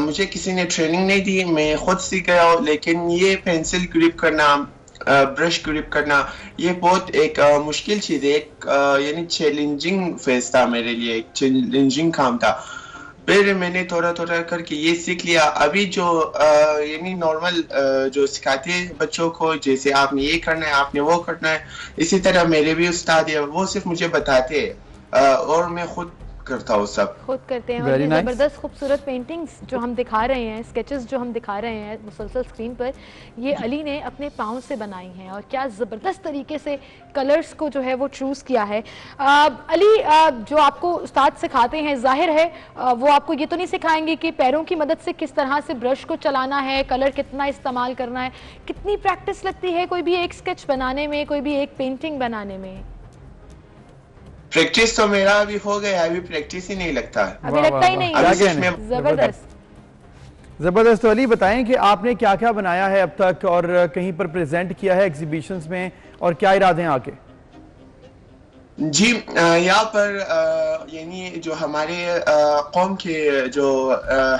मुझे किसी ने ट्रेनिंग नहीं दी, मैं खुद सीख गया हूँ। लेकिन ये पेंसिल ग्रिप करना, ब्रश ग्रिप करना, ये बहुत एक मुश्किल चीज़ है, एक यानी चैलेंजिंग फेज था मेरे लिए, एक चैलेंजिंग काम था। फिर मैंने थोड़ा थोड़ा करके ये सीख लिया। अभी जो यानी नॉर्मल जो सिखाते हैं बच्चों को, जैसे आपने ये करना है, आपने वो करना है, इसी तरह मेरे भी उस्ताद है, वो सिर्फ मुझे बताते हैं और मैं खुद करता हूँ, सब खुद करते हैं। और ये ज़बरदस्त खूबसूरत पेंटिंग्स जो हम दिखा रहे हैं, स्केचेस जो हम दिखा रहे हैं मुसलसल स्क्रीन पर, ये अली ने अपने पाँव से बनाई हैं, और क्या ज़बरदस्त तरीके से कलर्स को जो है वो चूज़ किया है। अली, जो आपको उस्ताद सिखाते हैं, जाहिर है वो आपको ये तो नहीं सिखाएंगे कि पैरों की मदद से किस तरह से ब्रश को चलाना है, कलर कितना इस्तेमाल करना है। कितनी प्रैक्टिस लगती है कोई भी एक स्केच बनाने में, कोई भी एक पेंटिंग बनाने में? प्रैक्टिस तो मेरा अभी हो गया, अभी प्रैक्टिस ही नहीं लगता, अभी लगता ही नहीं है। जबरदस्त। तो अली बताएं कि आपने क्या क्या बनाया है अब तक, और कहीं पर प्रेजेंट किया है एग्जीबिशंस में, और क्या इरादे हैं आगे? जी यहाँ पर यानी जो हमारे कौम के जो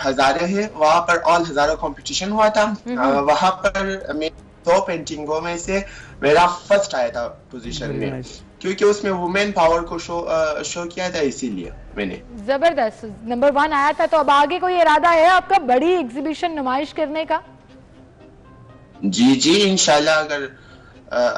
हज़ारे हैं, वहाँ पर ऑल हज़ारा कंपटीशन हुआ था। वहाँ पर मैं 2 पेंटिंगों में से मेरा फर्स्ट आया था पोजीशन में, क्योंकि उसमें वुमेन पावर को शो किया था, इसीलिए मैंने। जबरदस्त, नंबर 1 आया था। तो अब आगे कोई इरादा है आपका बड़ी एग्जीबिशन नुमाइश करने का? जी इंशाल्लाह, अगर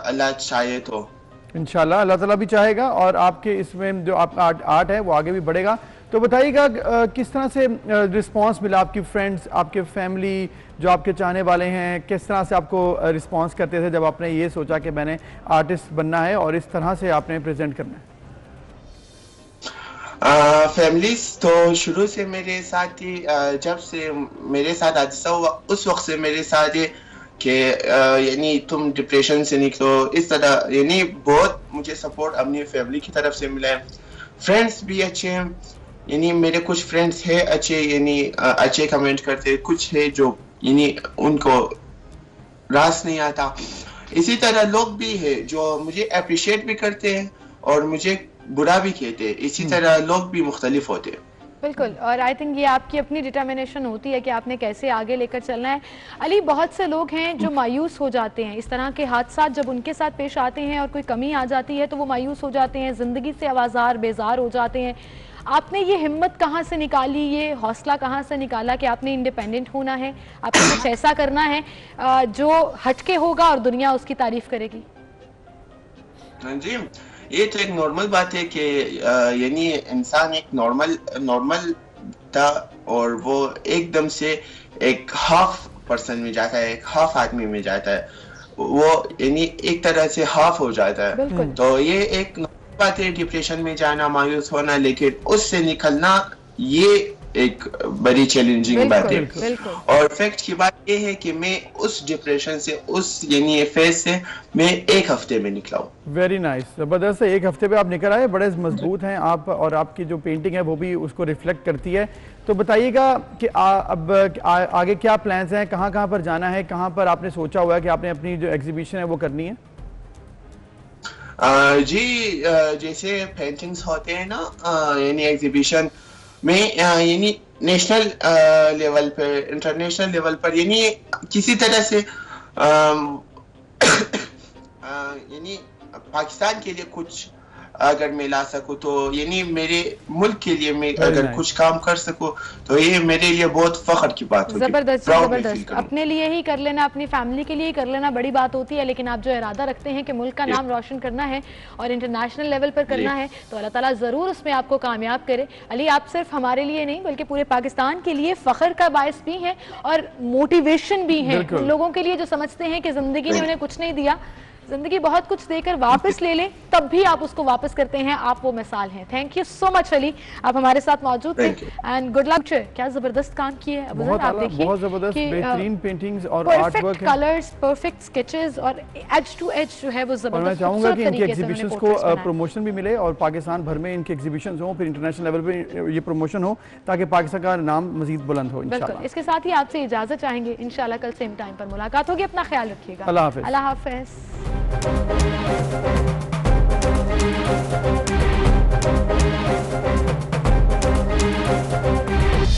अल्लाह चाहे तो। इंशाल्लाह अल्लाह ताला भी चाहेगा, और आपके इसमें जो आपका आर्ट है वो आगे भी बढ़ेगा। तो बताइएगा किस तरह से रिस्पांस मिला, आपकी फ्रेंड्स, आपके फैमिली, जो आपके चाहने वाले हैं, किस तरह से आपको रिस्पांस करते थे जब आपने ये सोचा कि मैंने आर्टिस्ट बनना है और इस तरह से आपने प्रेजेंट करना है? फैमिलीज तो शुरू से मेरे साथ थी। जब से मेरे साथ हादसा हुआ उस वक्त से मेरे साथ है कि यानी तुम डिप्रेशन से निकलो, इस तरह यानी बहुत मुझे सपोर्ट अपनी फैमिली की तरफ से मिला है। फ्रेंड्स भी अच्छे हैं, यानी मेरे कुछ फ्रेंड्स हैं अच्छे, यानी अच्छे कमेंट करते, कुछ है जो यानी उनको रास नहीं आता। इसी तरह लोग भी है जो मुझे अप्रिशिएट भी करते हैं और मुझे बुरा भी कहते हैं। इसी तरह लोग भी मुख्तलिफ होते हैं। बिल्कुल, और आई थिंक ये आपकी अपनी डिटर्मिनेशन होती है कि आपने कैसे आगे लेकर चलना है। अली, बहुत से लोग हैं जो मायूस हो जाते हैं, इस तरह के हादसा जब उनके साथ पेश आते हैं और कोई कमी आ जाती है तो वो मायूस हो जाते हैं, ज़िंदगी से आवाज़ार बेजार हो जाते हैं। आपने ये हिम्मत कहाँ से निकाली, ये हौसला कहाँ से निकाला कि आपने इंडिपेंडेंट होना है, आपको कुछ ऐसा करना है जो हटके होगा और दुनिया उसकी तारीफ करेगी? हाँ जी, ये तो एक नॉर्मल बात है कि यानी इंसान एक नॉर्मल था और वो एकदम से एक हाफ पर्सन में जाता है, एक हाफ आदमी में जाता है, वो यानी एक तरह से हाफ हो जाता है। तो ये एक बात है डिप्रेशन में जाना, मायूस होना, लेकिन उससे निकलना ये एक बड़ी चैलेंजिंग बात है। और फैक्ट की बात ये है कि मैं उस डिप्रेशन से, उस यानी फेज से मैं 1 हफ्ते में निकला हूँ। वेरी नाइस, जबरदस्त है। 1 हफ्ते पे आप निकल आए, बड़े मजबूत हैं आप, और आपकी जो पेंटिंग है वो भी उसको रिफ्लेक्ट करती है। तो बताइएगा कि अब आगे क्या प्लान्स हैं, कहाँ पर जाना है, कहाँ पर आपने सोचा हुआ है कि आपने अपनी जो एग्जीबिशन है वो करनी है? जी, जैसे पेंटिंग्स होते हैं ना, यानी एग्जीबिशन में यानी नेशनल लेवल पर, इंटरनेशनल लेवल पर, यानी किसी तरह से यानी पाकिस्तान के लिए कुछ अगर मैं ला सकूं तो यानी मेरे मुल्क के लिए मैं अगर कुछ काम कर सकूं तो ये मेरे लिए बहुत फख्र की बात होगी। जबरदस्त, जबरदस्त। अपने लिए ही कर लेना, अपनी फैमिली के लिए ही कर लेना बड़ी बात होती है, लेकिन आप जो इरादा रखते हैं कि मुल्क का नाम रोशन करना है और इंटरनेशनल लेवल पर करना है तो अल्लाह ताला जरूर उसमें आपको कामयाब करे। अली, आप सिर्फ हमारे लिए नहीं बल्कि पूरे पाकिस्तान के लिए फख्र का बायस भी है और मोटिवेशन भी है उन लोगों के लिए जो समझते हैं कि जिंदगी ने उन्हें कुछ नहीं दिया, जिंदगी बहुत कुछ देकर वापस ले ले तब भी आप उसको वापस करते हैं। आप वो मिसाल हैं। Thank you so much Ali, आप हमारे साथ मौजूद थे एंड गुड लक। क्या जबरदस्त काम किए हैं, बहुत जबरदस्त, बेहतरीन पेंटिंग्स और आर्ट वर्क है, कलर्स, परफेक्ट स्केचेस और एज टू एज जो है वो जबरदस्त। मैं चाहूंगा कि इनके एग्जीबिशंस को प्रमोशन भी मिले और पाकिस्तान भर में इनके एग्जीबिशंस हो, फिर इंटरनेशनल लेवल पे ये प्रमोशन हो ताकि पाकिस्तान का नाम मजीद बुलंद हो इंशाल्लाह। इसके साथ ही आपसे इजाजत चाहेंगे, इंशाल्लाह कल सेम टाइम पर मुलाकात होगी। अपना ख्याल रखिएगा। अल्लाह हाफिज। अल्लाह हाफिज।